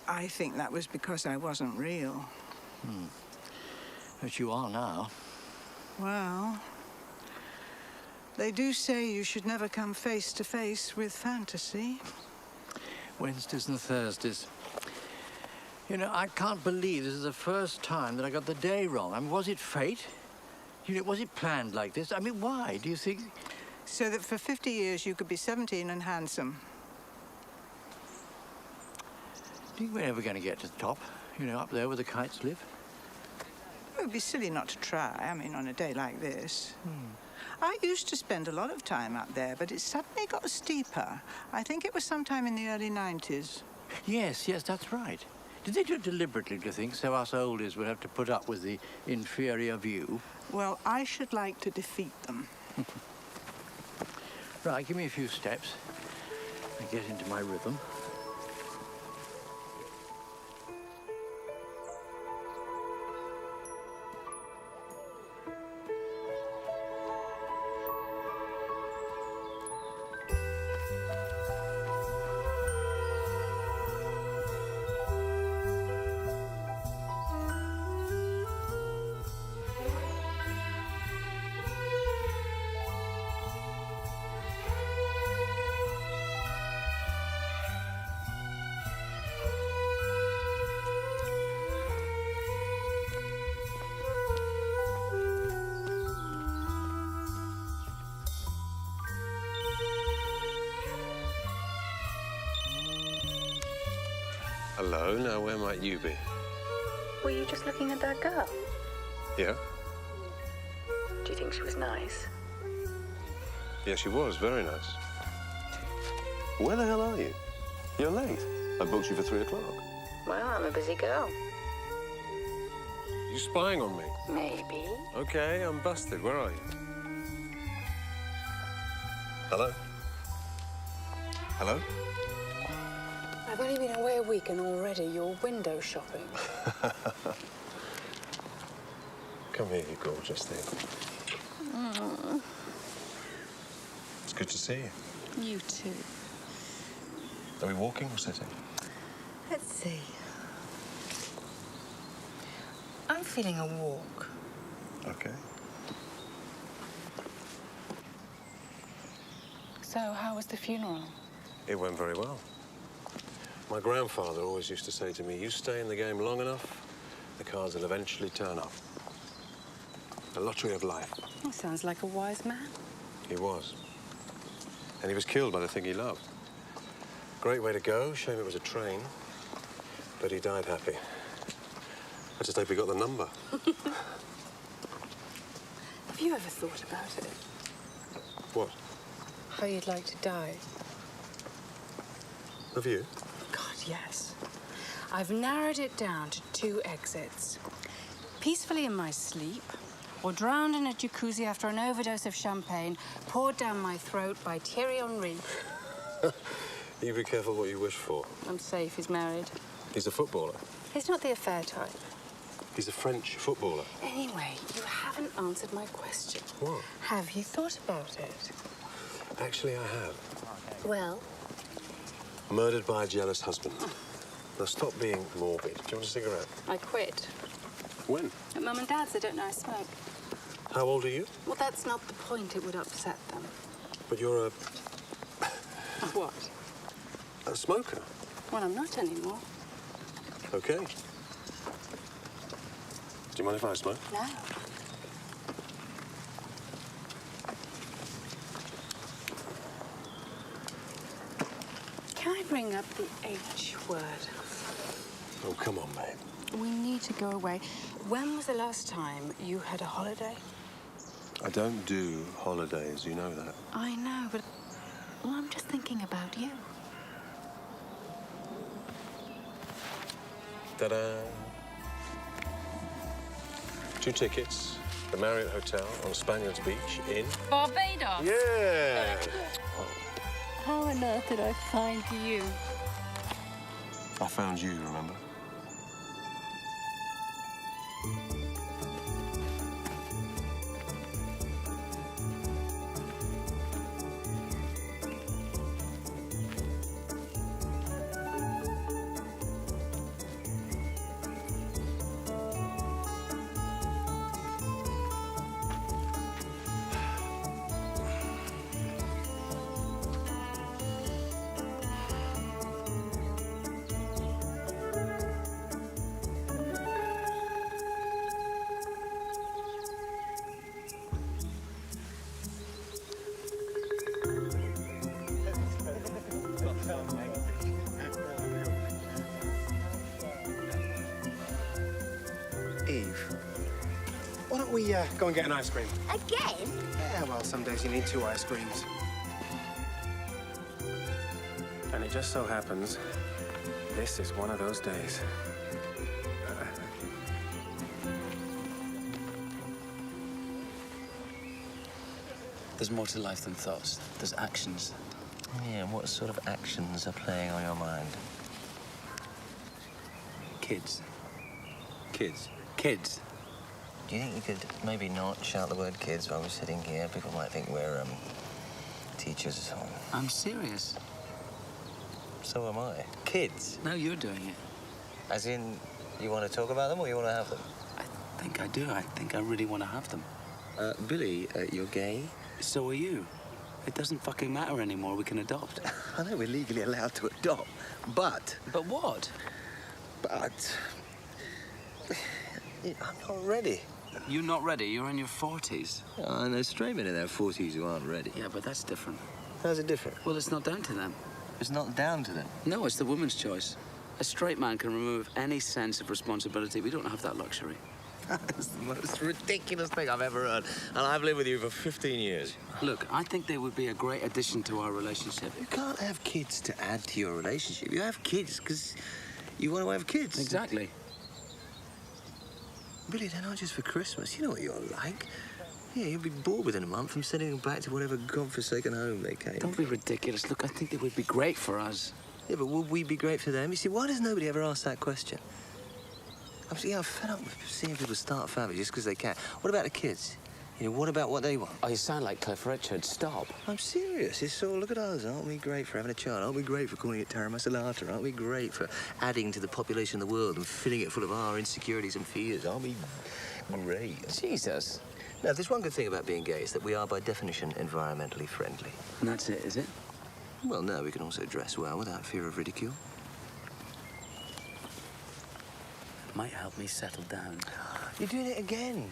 D: I think that was because I wasn't real.
C: But you are now.
D: Well, they do say you should never come face to face with fantasy.
C: Wednesdays and Thursdays. You know, I can't believe this is the first time that I got the day wrong. I mean, was it fate? You know, was it planned like this? I mean, why, do you think?
D: So that for 50 years you could be 17 and handsome.
C: Do you think we're ever going to get to the top? You know, up there where the kites live?
D: It would be silly not to try, I mean, on a day like this. I used to spend a lot of time up there, but it suddenly got steeper. I think it was sometime in the early 90s.
C: Yes, that's right. Did they do it deliberately, do you think, so us oldies would have to put up with the inferior view?
D: Well, I should like to defeat them.
C: Right, give me a few steps and get into my rhythm.
N: Hello, now where might you be?
K: Were you just looking at that girl?
N: Yeah?
K: Do you think she was nice?
N: Yeah, she was, very nice. Where the hell are you? You're late. I booked you for 3 o'clock.
K: Well, I'm a busy girl.
N: You spying on me?
K: Maybe.
N: Okay, I'm busted. Where are you? Hello? Hello?
K: I've only been away a week and already you're window shopping.
N: Come here, you gorgeous thing. It's good to see you.
K: You too.
N: Are we walking or sitting?
K: Let's see. I'm feeling a walk.
N: Okay.
K: So, how was the funeral?
N: It went very well. My grandfather always used to say to me, you stay in the game long enough, the cards will eventually turn up. The lottery of life.
K: That sounds like a wise man.
N: He was. And he was killed by the thing he loved. Great way to go. Shame it was a train. But he died happy. I just hope he got the number.
K: Have you ever thought about it?
N: What?
K: How you'd like to die?
N: Have you?
K: God, yes. I've narrowed it down to 2 exits. Peacefully in my sleep, or drowned in a jacuzzi after an overdose of champagne poured down my throat by Thierry Henry.
N: You be careful what you wish for.
K: I'm safe, he's married.
N: He's a footballer.
K: He's not the affair type.
N: He's a French footballer.
K: Anyway, you haven't answered my question.
N: What?
K: Have you thought about it?
N: Actually, I have.
K: Well?
N: Murdered by a jealous husband. Now, stop being morbid. Do you want a cigarette?
K: I quit.
N: When?
K: At Mum and Dad's, they don't know I smoke.
N: How old are you?
K: Well, that's not the point. It would upset them.
N: But you're a
K: What?
N: smoker.
K: Well, I'm not anymore.
N: Okay. Do you mind if I smoke?
K: No. Can I bring up the H word?
N: Oh, come on, babe.
K: We need to go away. When was the last time you had a holiday?
N: I don't do holidays, you know that.
K: I know, but well, I'm just thinking about you.
N: Ta-da! 2 tickets The Marriott Hotel on Spaniards Beach in...
K: Barbados?
N: Yeah!
K: How on earth did I find you?
N: I found you, remember?
J: Eve, why don't we go and get an ice cream?
L: Again?
J: Yeah, well, some days you need 2 ice creams. And it just so happens, this is one of those days.
A: There's more to life than thoughts. There's actions.
O: Yeah, and what sort of actions are playing on your mind?
A: Kids. Kids. Kids.
O: Do you think you could maybe not shout the word kids while we're sitting here? People might think we're, teachers or something.
A: I'm serious.
O: So am I. Kids?
A: No, you're doing it.
O: As in, you want to talk about them or you want to have them?
A: I think I do. I think I really want to have them.
O: Billy, you're gay?
A: So are you. It doesn't fucking matter anymore. We can adopt.
O: I know we're legally allowed to adopt, but...
A: But what?
O: But... I'm not ready.
A: You're not ready? You're in your 40s.
O: I know straight men in their 40s who aren't ready.
A: Yeah, but that's different.
O: How's it different?
A: Well, it's not down to them.
O: It's not down to them?
A: No, it's the woman's choice. A straight man can remove any sense of responsibility. We don't have that luxury.
O: That's the most ridiculous thing I've ever heard. And I've lived with you for 15 years.
A: Look, I think they would be a great addition to our relationship.
O: You can't have kids to add to your relationship. You have kids because you want to have kids.
A: Exactly.
O: Billy, they're not just for Christmas. You know what you're like. Yeah, you'll be bored within a month from sending them back to whatever godforsaken home they came.
A: Don't be ridiculous. Look, I think they would be great for us.
O: Yeah, but would we be great for them? You see, why does nobody ever ask that question? I'm fed up with seeing people start families just because they can. What about the kids? You know, what about what they want?
A: Oh, you sound like Cliff Richard. Stop.
O: I'm serious. It's all, look at us. Aren't we great for having a child? Aren't we great for calling it terra maculata? Aren't we great for adding to the population of the world and filling it full of our insecurities and fears? Aren't we great?
A: Jesus.
O: Now, there's one good thing about being gay is that we are, by definition, environmentally friendly.
A: And that's it, is it?
O: Well, no, we can also dress well without fear of ridicule.
A: It might help me settle down.
O: You're doing it again.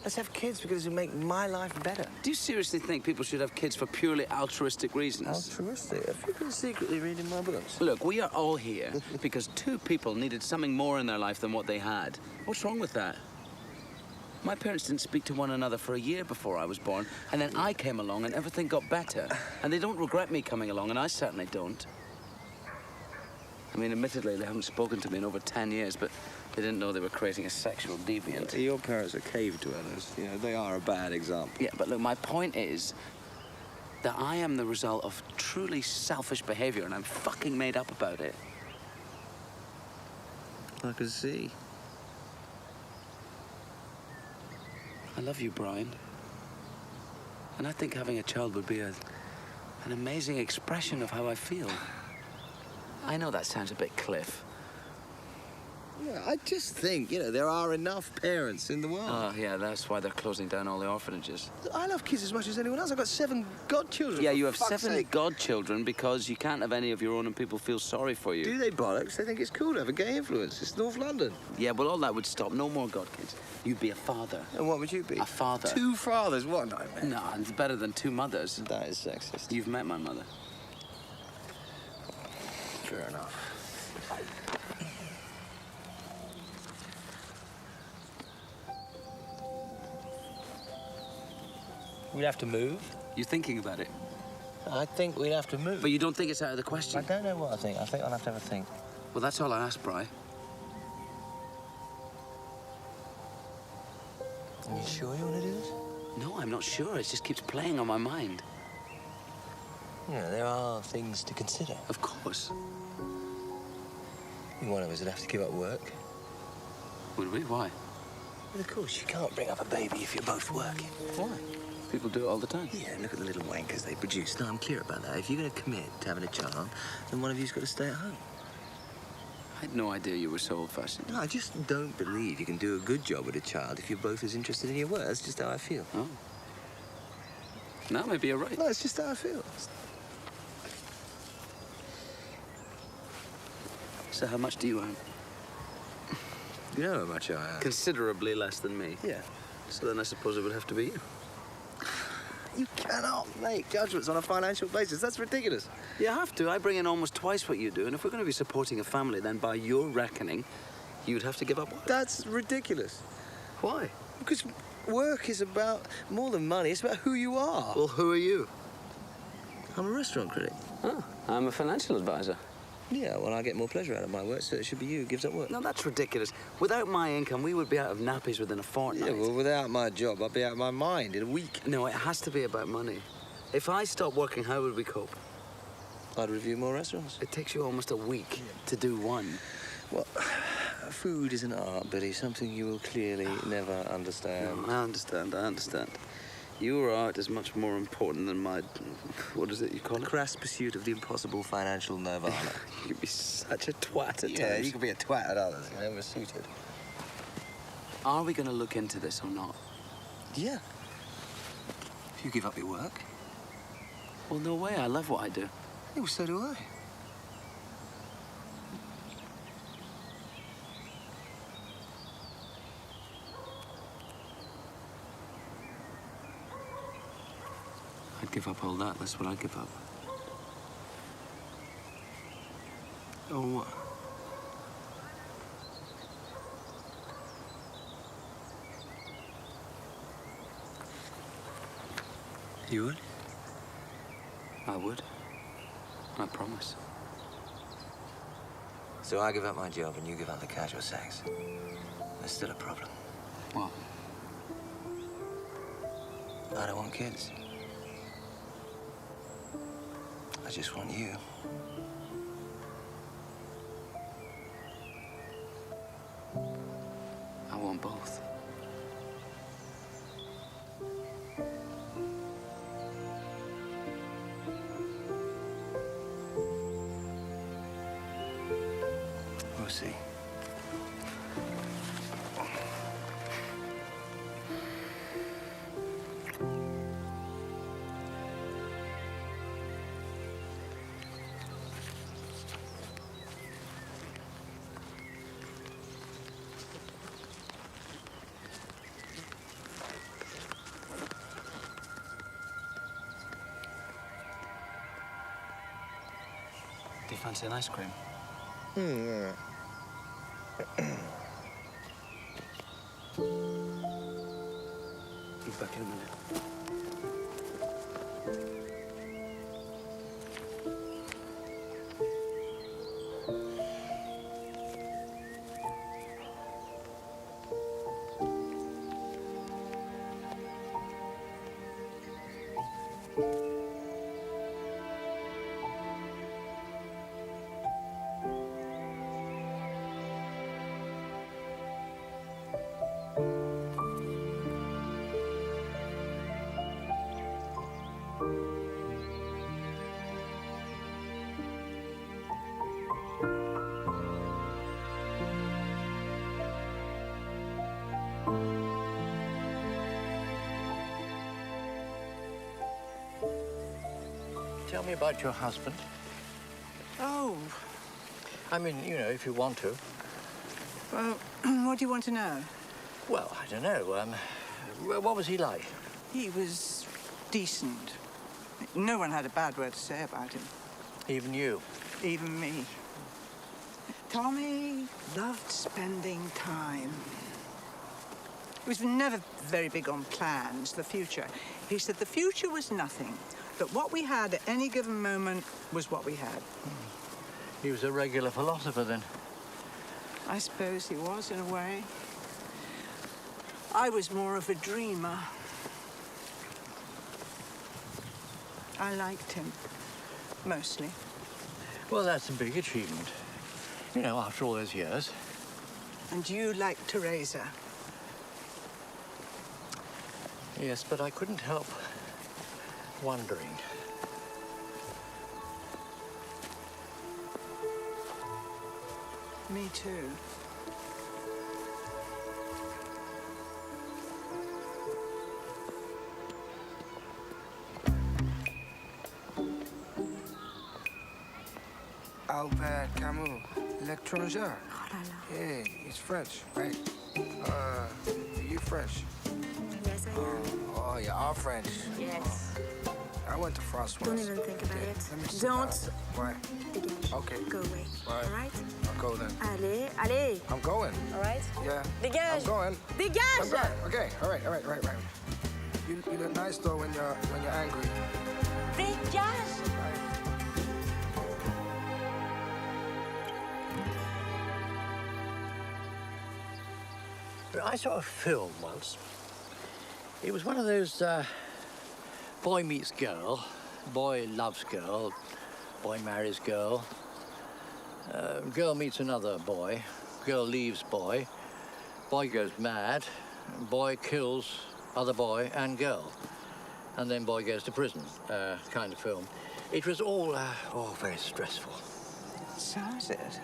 O: Let's have kids because it'll make my life better.
A: Do you seriously think people should have kids for purely altruistic reasons?
O: Altruistic? Have you been secretly reading my books?
A: Look, we are all here because 2 people needed something more in their life than what they had. What's wrong with that? My parents didn't speak to one another for a year before I was born, and then I came along and everything got better. And they don't regret me coming along, and I certainly don't. I mean, admittedly, they haven't spoken to me in over 10 years, but they didn't know they were creating a sexual deviant.
O: Your parents are cave dwellers. You know, they are a bad example.
A: Yeah, but look, my point is that I am the result of truly selfish behavior, and I'm fucking made up about it.
O: I can see.
A: I love you, Brian. And I think having a child would be an amazing expression of how I feel. I know that sounds a bit Cliff.
O: Yeah, I just think, you know, there are enough parents in the world.
A: Oh, yeah, that's why they're closing down all the orphanages.
O: I love kids as much as anyone else. I've got 7 godchildren.
A: Yeah, you have
O: for fuck's
A: 7
O: sake.
A: godchildren because you can't have any of your own and people feel sorry for you.
O: Do they bollocks? They think it's cool to have a gay influence. It's North London.
A: Yeah, well, all that would stop. No more godkids. You'd be a father.
O: And what would you be?
A: A father.
O: 2 fathers? What a nightmare.
A: No, it's better than 2 mothers.
O: That is sexist.
A: You've met my mother.
O: Fair enough. We'd have to move.
A: You're thinking about it?
O: I think we'd have to move.
A: But you don't think it's out of the question?
O: I don't know what I think. I think I'll have to have a think.
A: Well, that's all I ask, Bri.
O: Are you sure you want to do this?
G: No, I'm not sure. It just keeps playing on my mind.
O: Yeah, there are things to consider.
G: Of course.
O: One of us would have to give up work.
G: Would we? Why?
O: Well, of course, you can't bring up a baby if you're both working.
G: Why? People do it all the time.
O: Yeah, look at the little wankers they produce. No, I'm clear about that. If you're going to commit to having a child, then one of you's got to stay at home.
G: I had no idea you were so old-fashioned.
O: No, I just don't believe you can do a good job with a child if you're both as interested in your work. That's just how I feel.
G: Oh. No, maybe you're right.
O: No, it's just how I feel.
G: So how much do you earn?
O: You know how much I earn?
G: Considerably less than me.
O: Yeah.
G: So then I suppose it would have to be you.
O: You cannot make judgments on a financial basis. That's ridiculous.
G: You have to. I bring in almost twice what you do, and if we're going to be supporting a family, then by your reckoning, you'd have to give up work.
O: That's ridiculous.
G: Why?
O: Because work is about more than money. It's about who you are.
G: Well, who are you?
O: I'm a restaurant critic.
G: Oh, I'm a financial advisor.
O: Yeah, well, I get more pleasure out of my work, so it should be you who gives up work.
G: No, that's ridiculous. Without my income, we would be out of nappies within a fortnight.
O: Yeah, well, without my job, I'd be out of my mind in a week.
G: No, it has to be about money. If I stopped working, how would we cope?
O: I'd review more restaurants.
G: It takes you almost a week to do one.
O: Well, food is an art, Billy, something you will clearly never understand.
G: No, I understand. Your art is much more important than my... What is it you call it?
O: Crass pursuit of the impossible financial nirvana.
G: You could be such a twat at times.
O: Yeah, you can be a twat at others. You're never suited.
G: Are we going to look into this or not?
O: Yeah. If you give up your work.
G: Well, no way. I love what I do.
O: Yeah, well, so do I.
G: I'd give up all that. That's what I'd give up.
O: Oh, what? You would?
G: I would. I promise.
O: So I give up my job and you give up the casual sex. There's still a problem.
G: What?
O: I don't want kids. I just want you.
G: I want both.
O: We'll see.
G: Do you fancy an ice cream?
O: Yeah.
G: Be back in a minute.
C: Tell me about your husband.
D: Oh,
C: I mean, you know, if you want to.
D: well, what do you want to know?
C: Well, I don't know. What was he like?
D: He was decent. No one had a bad word to say about him.
C: Even you?
D: Even me. Tommy loved spending time. He was never very big on plans, the future. He said the future was nothing, that what we had at any given moment was what we had.
C: He was a regular philosopher then.
D: I suppose he was, in a way. I was more of a dreamer. I liked him, mostly.
C: Well, that's a big achievement. You know, after all those years.
D: And you liked Teresa?
C: Yes, but I couldn't help wondering.
D: Me too.
H: Albert Camus, l'étranger. Yeah, he's French, right? You French?
E: Yes, I am.
H: Oh, you are French.
E: Yes.
H: I went to France once.
E: Don't even think about it.
H: Let me sit
E: Don't.
H: down. Why?
E: Dégage.
H: Okay.
E: Go away.
H: Right.
E: All right?
H: I'll go then.
E: Allez, allez.
H: I'm going.
E: All right?
H: Yeah.
E: Dégage.
H: I'm going.
E: Dégage.
H: I'm going. Okay. All right. You look nice though when you're angry.
E: Dégage.
C: I saw a film once. It was one of those boy meets girl, boy loves girl, boy marries girl, girl meets another boy, girl leaves boy, boy goes mad, boy kills other boy and girl, and then boy goes to prison, kind of film. It was all very stressful.
D: Sounds it.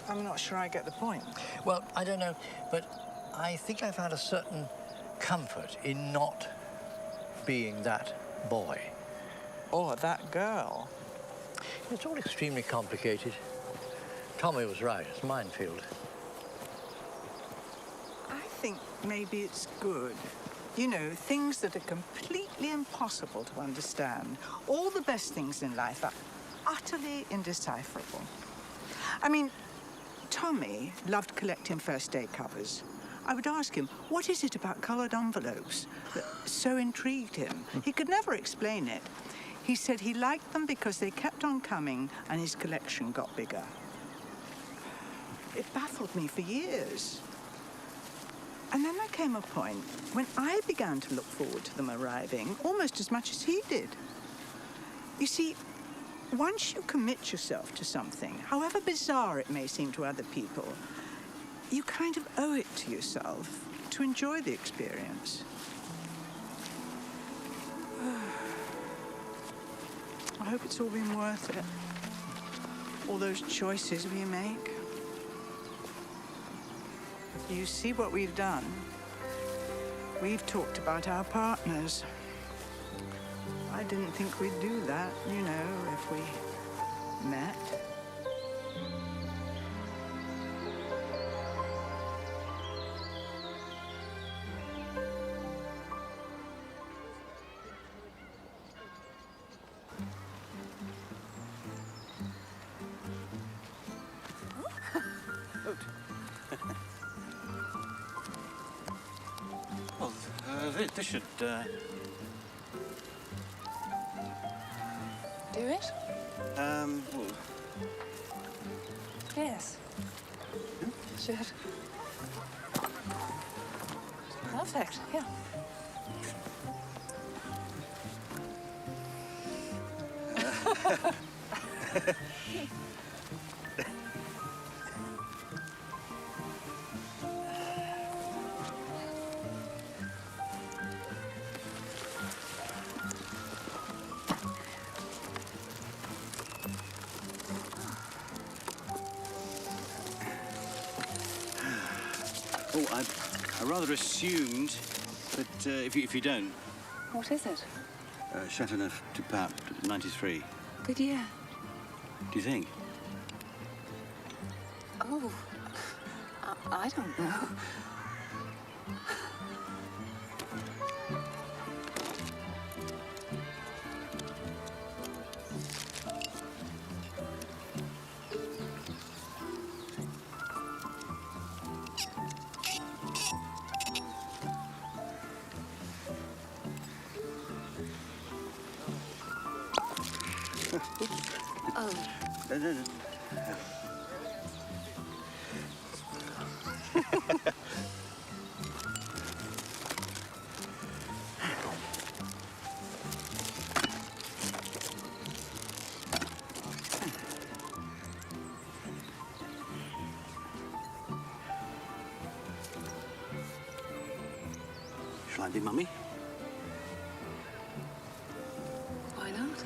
D: I'm not sure I get the point.
C: Well, I don't know, but I think I found a certain comfort in not being that boy.
D: Or that girl.
C: It's all extremely complicated. Tommy was right, it's a minefield.
D: I think maybe it's good. You know, things that are completely impossible to understand. All the best things in life are utterly indecipherable. I mean, Tommy loved collecting first aid covers. I would ask him, what is it about coloured envelopes that so intrigued him? He could never explain it. He said he liked them because they kept on coming and his collection got bigger. It baffled me for years. And then there came a point when I began to look forward to them arriving almost as much as he did. You see, once you commit yourself to something, however bizarre it may seem to other people, you kind of owe it to yourself to enjoy the experience. I hope it's all been worth it. All those choices we make. You see what we've done? We've talked about our partners. I didn't think we'd do that, you know, if we met.
I: Well, this should...
E: Do it?
I: Well,
E: Yes. Should. Perfect, yeah.
I: oh, I rather assumed that if you don't,
E: What is it?
I: Chateauneuf du Pape, 93.
E: Good year.
I: Do you think?
E: Oh, I don't know. Oh.
I: No. Shall I be mummy?
K: Why not?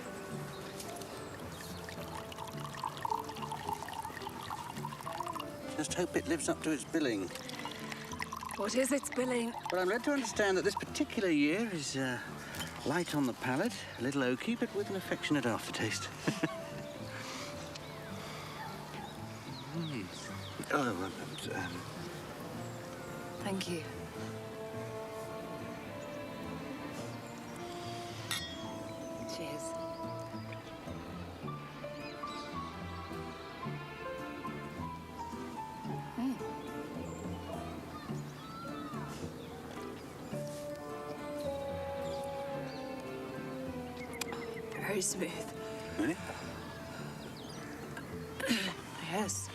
I: Just hope it lives up to its billing.
K: What is its billing?
I: Well, I'm led to understand that this particular year is light on the palate, a little oaky, but with an affectionate aftertaste. Oh,
K: Thank you. Cheers. Very smooth.
I: Really?
K: Yes.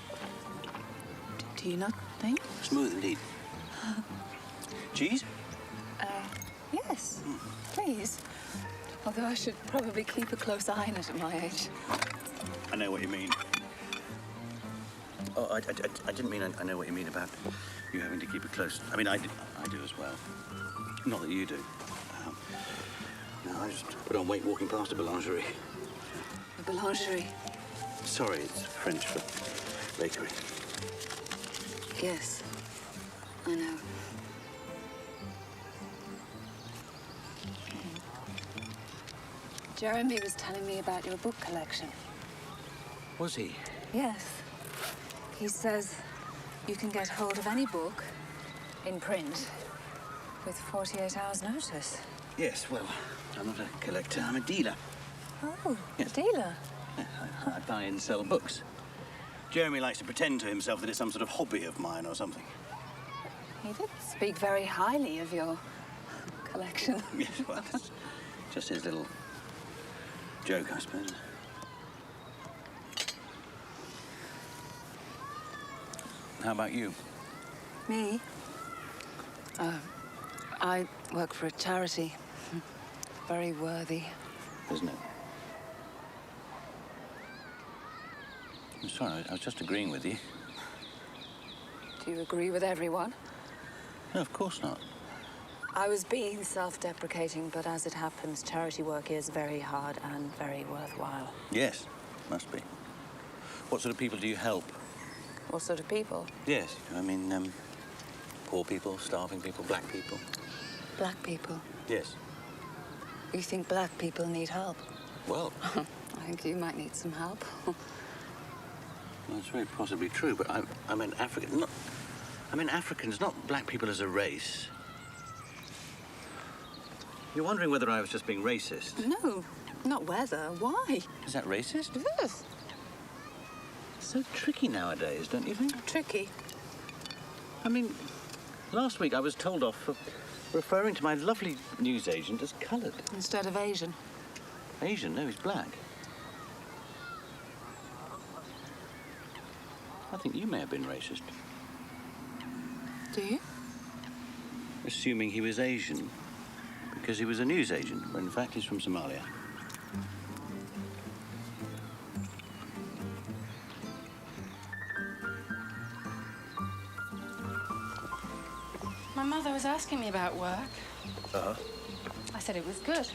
K: Do you not think?
I: Smooth indeed. Cheese?
K: Yes. Please. Although I should probably keep a close eye on it at my age.
I: I know what you mean. Oh, I didn't mean I know what you mean about you having to keep it close. I mean, I do as well. Not that you do. No, I just put on weight walking past a boulangerie.
K: A boulangerie?
I: Sorry, it's French for bakery.
K: Yes. I know. Jeremy was telling me about your book collection.
I: Was he?
K: Yes. He says you can get hold of any book in print with 48 hours' notice.
I: Yes, well, I'm not a collector, I'm a dealer.
K: Oh,
I: Yes.
K: dealer.
I: Yeah, I buy and sell books. Jeremy likes to pretend to himself that it's some sort of hobby of mine or something.
K: He did speak very highly of your collection.
I: Yes, well, that's just his little joke, I suppose. How about you?
K: Me? I work for a charity. Very worthy.
I: Isn't it? I'm sorry, I was just agreeing with you.
K: Do you agree with everyone?
I: No, of course not.
K: I was being self-deprecating, but as it happens, charity work is very hard and very worthwhile.
I: Yes, must be. What sort of people do you help?
K: What sort of people?
I: Yes, I mean, poor people, starving people, black people.
K: Black people.
I: Yes.
K: You think black people need help?
I: Well,
K: I think you might need some help.
I: well, it's very possibly true, but I meant African. I mean Africans, not black people as a race. You're wondering whether I was just being racist?
K: No, not whether. Why?
I: Is that racist?
K: Yes.
I: It's so tricky nowadays, don't you think?
K: Tricky?
I: I mean, last week I was told off for referring to my lovely newsagent as coloured.
K: Instead of Asian.
I: Asian? No, he's black. I think you may have been racist.
K: Do you?
I: Assuming he was Asian because he was a newsagent, when in fact he's from Somalia.
P: My mother was asking me about work.
N: Uh-huh.
P: I said it was good.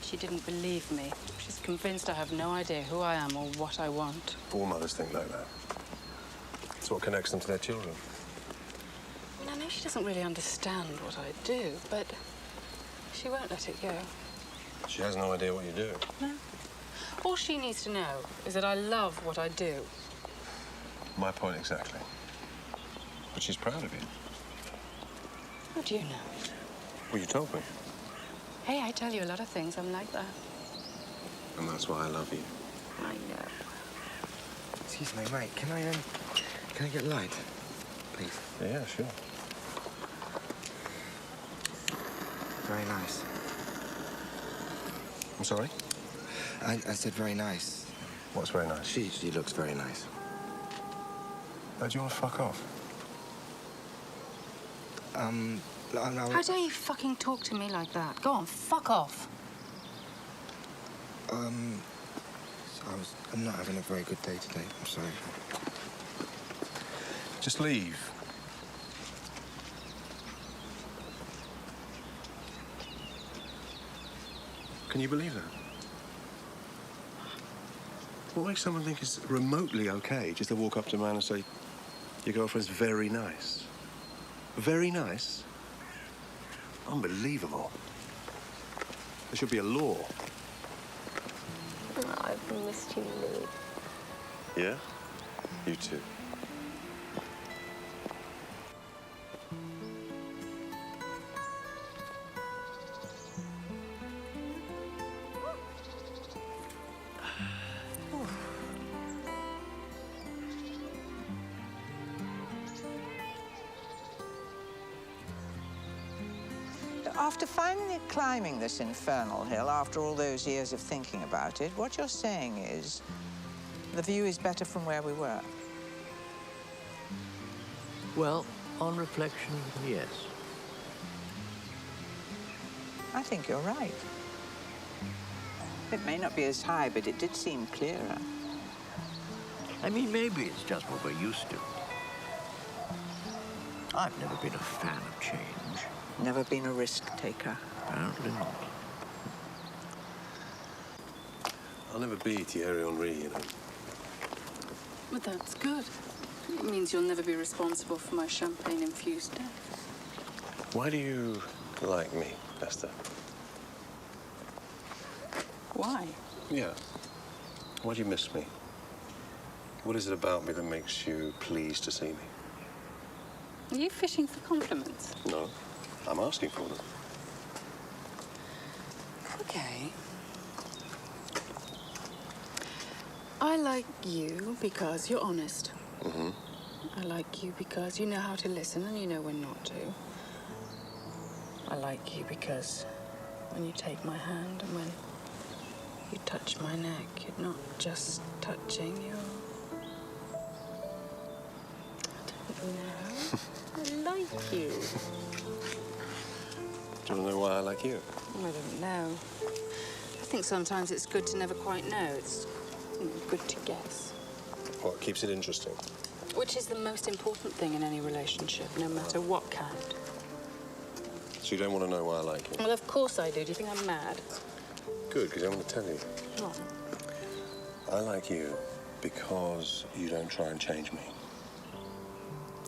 P: She didn't believe me. She's convinced I have no idea who I am or what I want.
N: All mothers think like that. It's what connects them to their children.
P: I know she doesn't really understand what I do, but she won't let it go.
N: She has no idea what you do.
P: No. All she needs to know is that I love what I do.
N: My point exactly. But she's proud of you.
P: How do you know?
N: Well, you told me.
P: Hey, I tell you a lot of things. I'm like that.
N: And that's why I love you.
P: I know.
H: Excuse me, mate. Can I get light, please?
N: Yeah, sure.
H: Very nice.
N: I'm sorry?
H: I said very nice.
N: What's very nice?
H: She looks very nice.
N: Oh, do you want to fuck off?
P: How dare you fucking talk to me like that? Go on, fuck off.
H: I'm not having a very good day today. I'm sorry.
N: Just leave. Can you believe that? What makes someone think it's remotely okay just to walk up to a man and say, your girlfriend's very nice? Very nice? Unbelievable. There should be a law.
L: Oh, I've missed you, Louis.
N: Yeah? You too.
D: After finally climbing this infernal hill, after all those years of thinking about it, what you're saying is the view is better from where we were.
C: Well, on reflection, yes.
D: I think you're right. It may not be as high, but it did seem clearer.
C: I mean, maybe it's just what we're used to. I've never been a fan of change.
D: Never been a risk taker.
C: Apparently not.
N: I'll never be Thierry Henry, you know.
P: But that's good. It means you'll never be responsible for my champagne-infused death.
N: Why do you like me, Esther?
P: Why?
N: Yeah. Why do you miss me? What is it about me that makes you pleased to see me?
P: Are you fishing for compliments?
N: No, I'm asking for them.
P: Okay. I like you because you're honest.
N: Mm-hmm.
P: I like you because you know how to listen and you know when not to. I like you because when you take my hand and when you touch my neck, you're not just touching, you're... I don't know. I like you.
N: Do you want to know why I like you?
P: I don't know. I think sometimes it's good to never quite know. It's good to guess.
N: What keeps it interesting?
P: Which is the most important thing in any relationship, no matter what kind.
N: So you don't want to know why I like you?
P: Well, of course I do. Do you think I'm mad?
N: Good, because I want to tell you.
P: What?
N: I like you because you don't try and change me.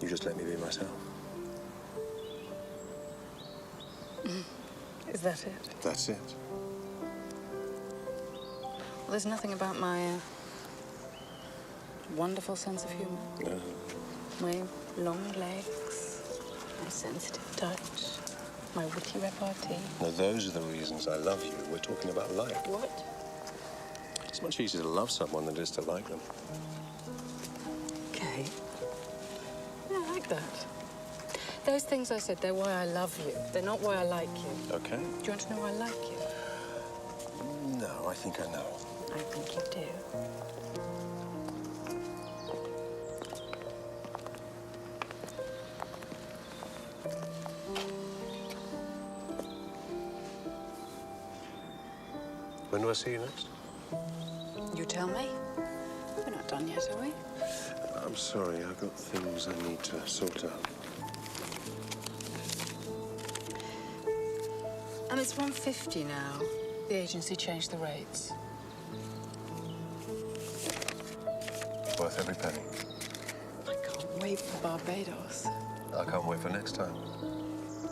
N: You just let me be myself.
P: Is that it?
N: That's it.
P: Well, there's nothing about my wonderful sense of humor.
N: No.
P: My long legs, my sensitive touch, my witty repartee.
N: No, those are the reasons I love you. We're talking about like.
P: What?
N: It's much easier to love someone than it is to like them.
P: Okay. Yeah, I like that. Those things I said, they're why I love you. They're not why I like you.
N: Okay.
P: Do you want to know why I like you?
N: No, I think I know.
P: I think you do.
N: When do I see you next?
P: You tell me. We're not done yet, are we?
N: I'm sorry, I've got things I need to sort out.
P: It's 150 now. The agency changed the rates.
N: Worth every penny.
P: I can't wait for Barbados.
N: I can't wait for next time.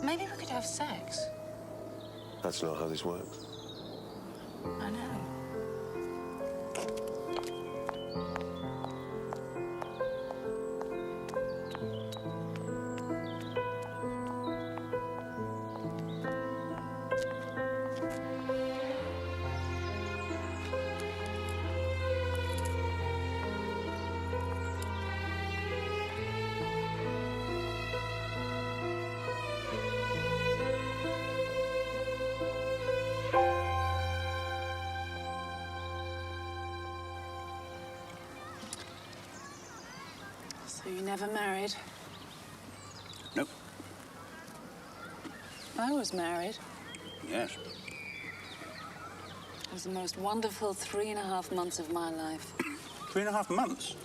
P: Maybe we could have sex.
N: That's not how this works.
P: I know. So you never married?
I: Nope.
P: I was married.
I: Yes.
P: It was the most wonderful 3.5 months of my life.
I: 3.5 months?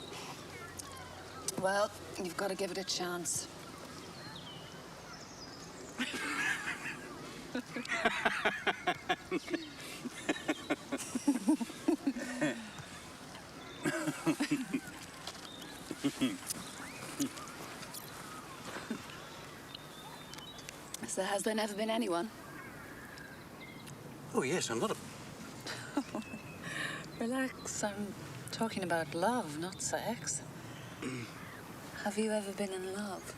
P: Well, you've got to give it a chance. So has there never been anyone?
I: Oh, yes, I'm not a...
P: Relax, I'm talking about love, not sex. Have you ever been in love?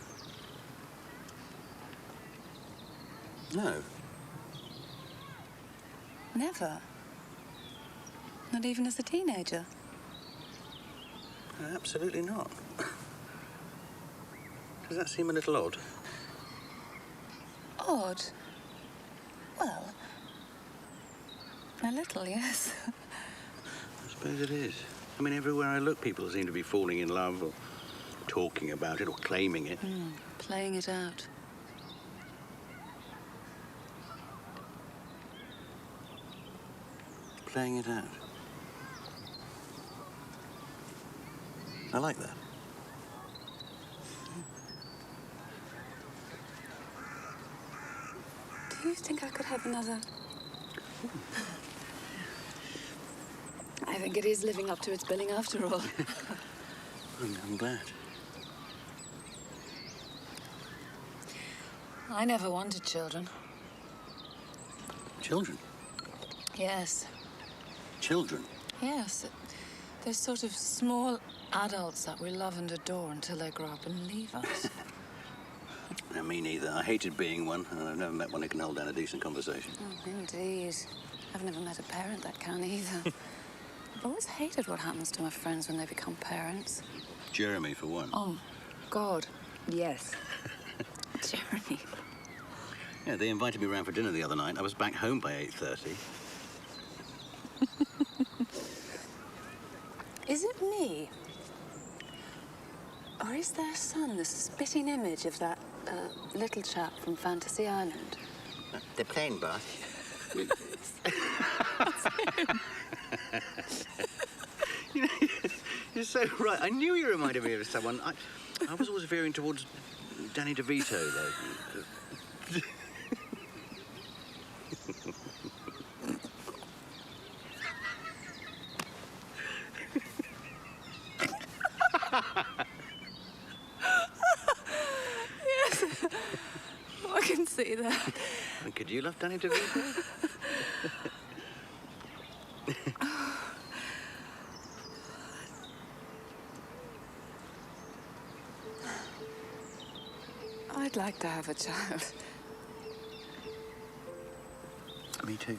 I: No.
P: Never? Not even as a teenager?
I: Absolutely not. Does that seem a little odd?
P: Odd? Well, a little, yes.
I: I suppose it is. I mean, everywhere I look, people seem to be falling in love or talking about it or claiming it.
P: Playing it out.
I: Playing it out. I like that.
P: Do you think I could have another? I think it is living up to its billing after all.
I: I'm glad.
P: I never wanted children.
I: Children?
P: Yes.
I: Children?
P: Yes. They're sort of small adults that we love and adore until they grow up and leave us.
I: No, me neither. I hated being one, and I've never met one who can hold down a decent conversation.
P: Oh, indeed. I've never met a parent that can either. I've always hated what happens to my friends when they become parents.
I: Jeremy, for one.
P: Oh, God, yes. Jeremy.
I: Yeah, they invited me round for dinner the other night. I was back home by 8:30.
P: Is it me? Or is their son the spitting image of that little chap from Fantasy Island?
O: The plane boss.
I: You know, you're so right. I knew you reminded me of someone. I was always veering towards Danny DeVito, though.
P: Yes. I can see that.
I: And could you love Danny DeVito?
P: I'd like to have a child.
I: Me too.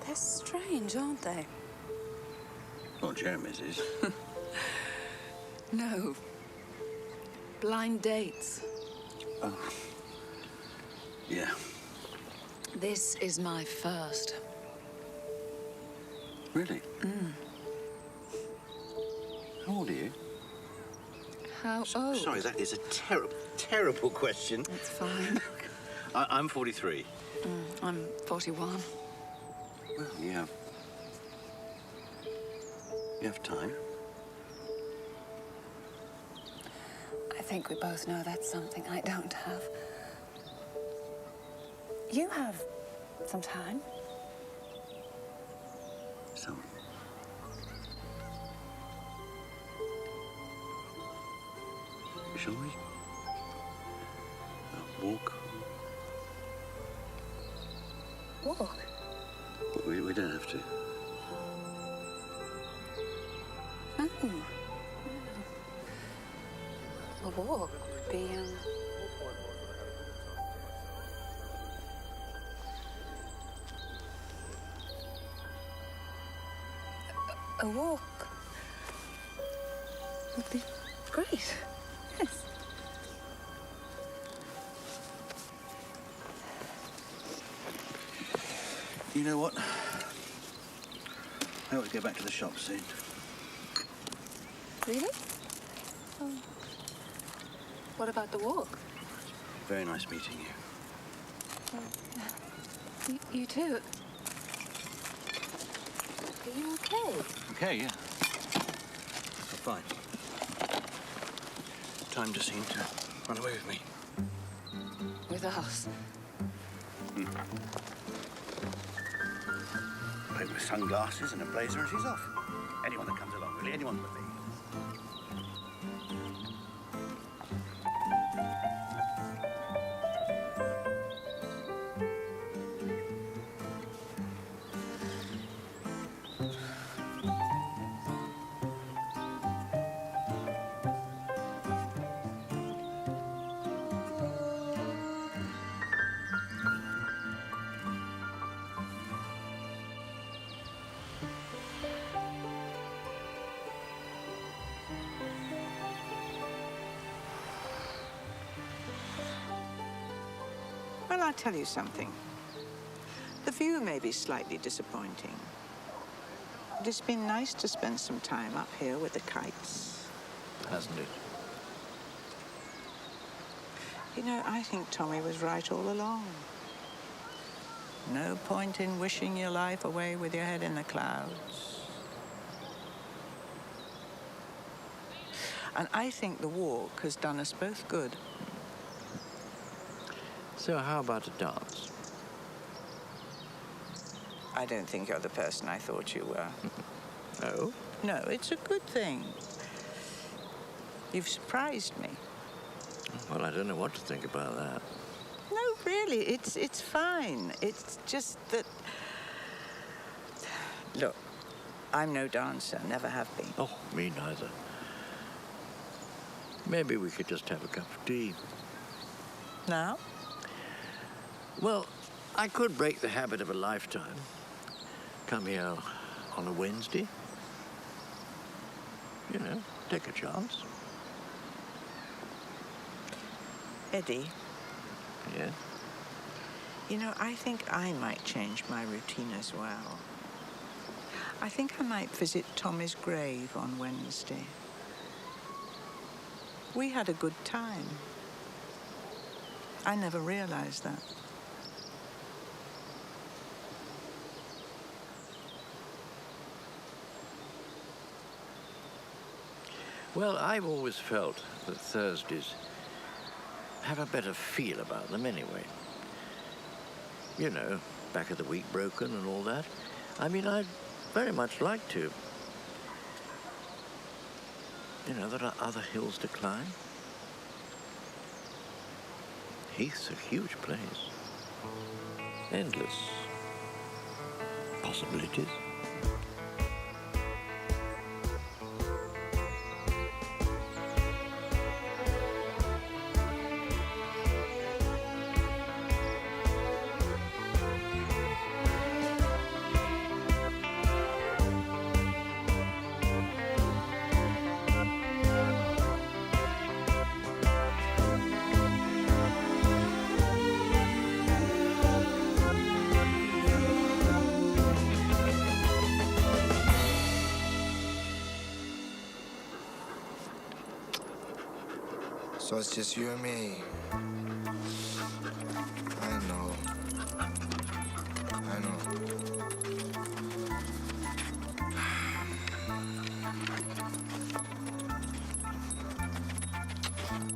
P: They're strange, aren't they?
I: Well, Jeremy's is.
P: No. Blind dates.
I: Oh. Yeah.
P: This is my first.
I: Really? How old are you?
P: How old?
I: Sorry, that is a terrible, terrible question.
P: It's fine.
I: I'm 43.
P: I'm 41.
I: Well, you have time.
P: I think we both know that's something I don't have. You have some time.
I: Some. Shall we? Walk?
P: Walk?
I: We don't have to.
P: Oh. A walk would be, A walk would be great. Yes.
I: You know what? I ought to go back to the shop soon.
P: Really? Oh. What about the walk?
I: Very nice meeting you.
P: You too. Are you okay?
I: Okay, yeah. Fine. Time just seemed to run away with me.
P: With us?
I: Bloke with sunglasses and a blazer and she's off. Anyone that comes along, really. Anyone but me.
D: Well, I'll tell you something. The view may be slightly disappointing. But it's been nice to spend some time up here with the kites.
C: Hasn't it?
D: You know, I think Tommy was right all along. No point in wishing your life away with your head in the clouds. And I think the walk has done us both good.
C: So how about a dance?
D: I don't think you're the person I thought you were.
C: Oh?
D: No, it's a good thing. You've surprised me.
C: Well, I don't know what to think about that.
D: No, really, it's fine. It's just that... Look, I'm no dancer, never have been.
C: Oh, me neither. Maybe we could just have a cup of tea.
D: Now?
C: Well, I could break the habit of a lifetime. Come here on a Wednesday. You know, take a chance.
D: Eddie?
C: Yeah?
D: You know, I think I might change my routine as well. I think I might visit Tommy's grave on Wednesday. We had a good time. I never realized that.
C: Well, I've always felt that Thursdays have a better feel about them anyway. You know, back of the week broken and all that. I mean, I'd very much like to. You know, there are other hills to climb. Heath's a huge place. Endless possibilities.
H: So it's just you and me. I know. I know.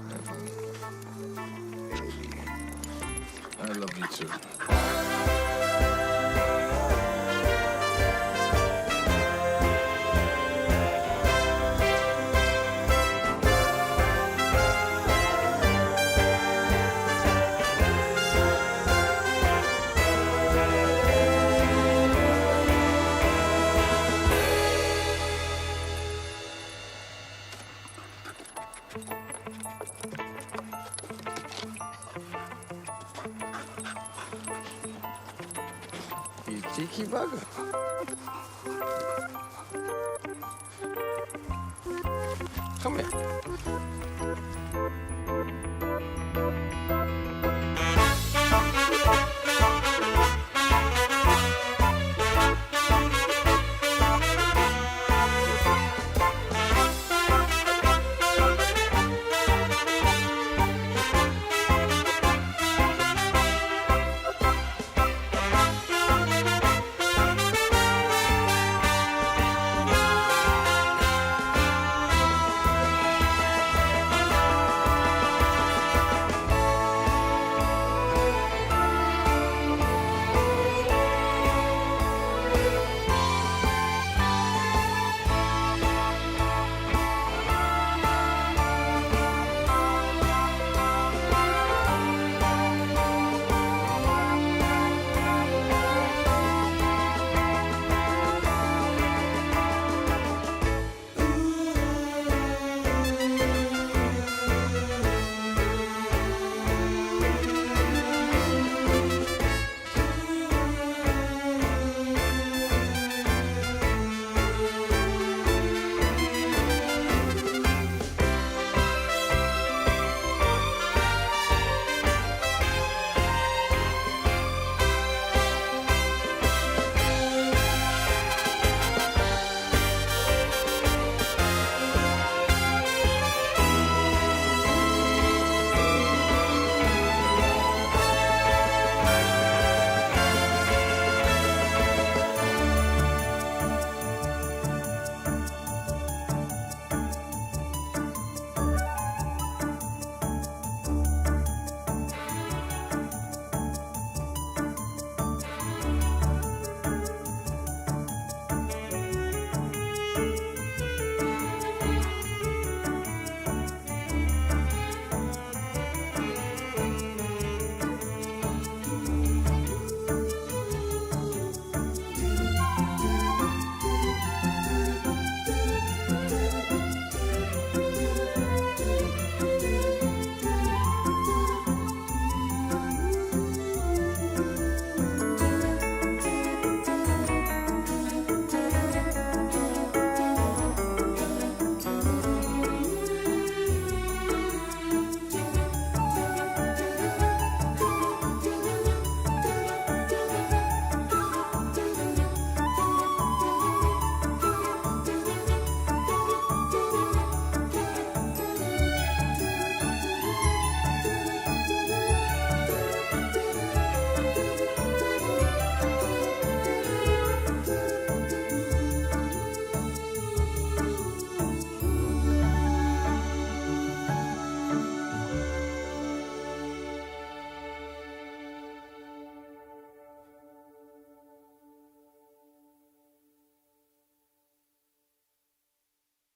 H: Baby, I love you too.
C: You cheeky bugger.
H: Come here.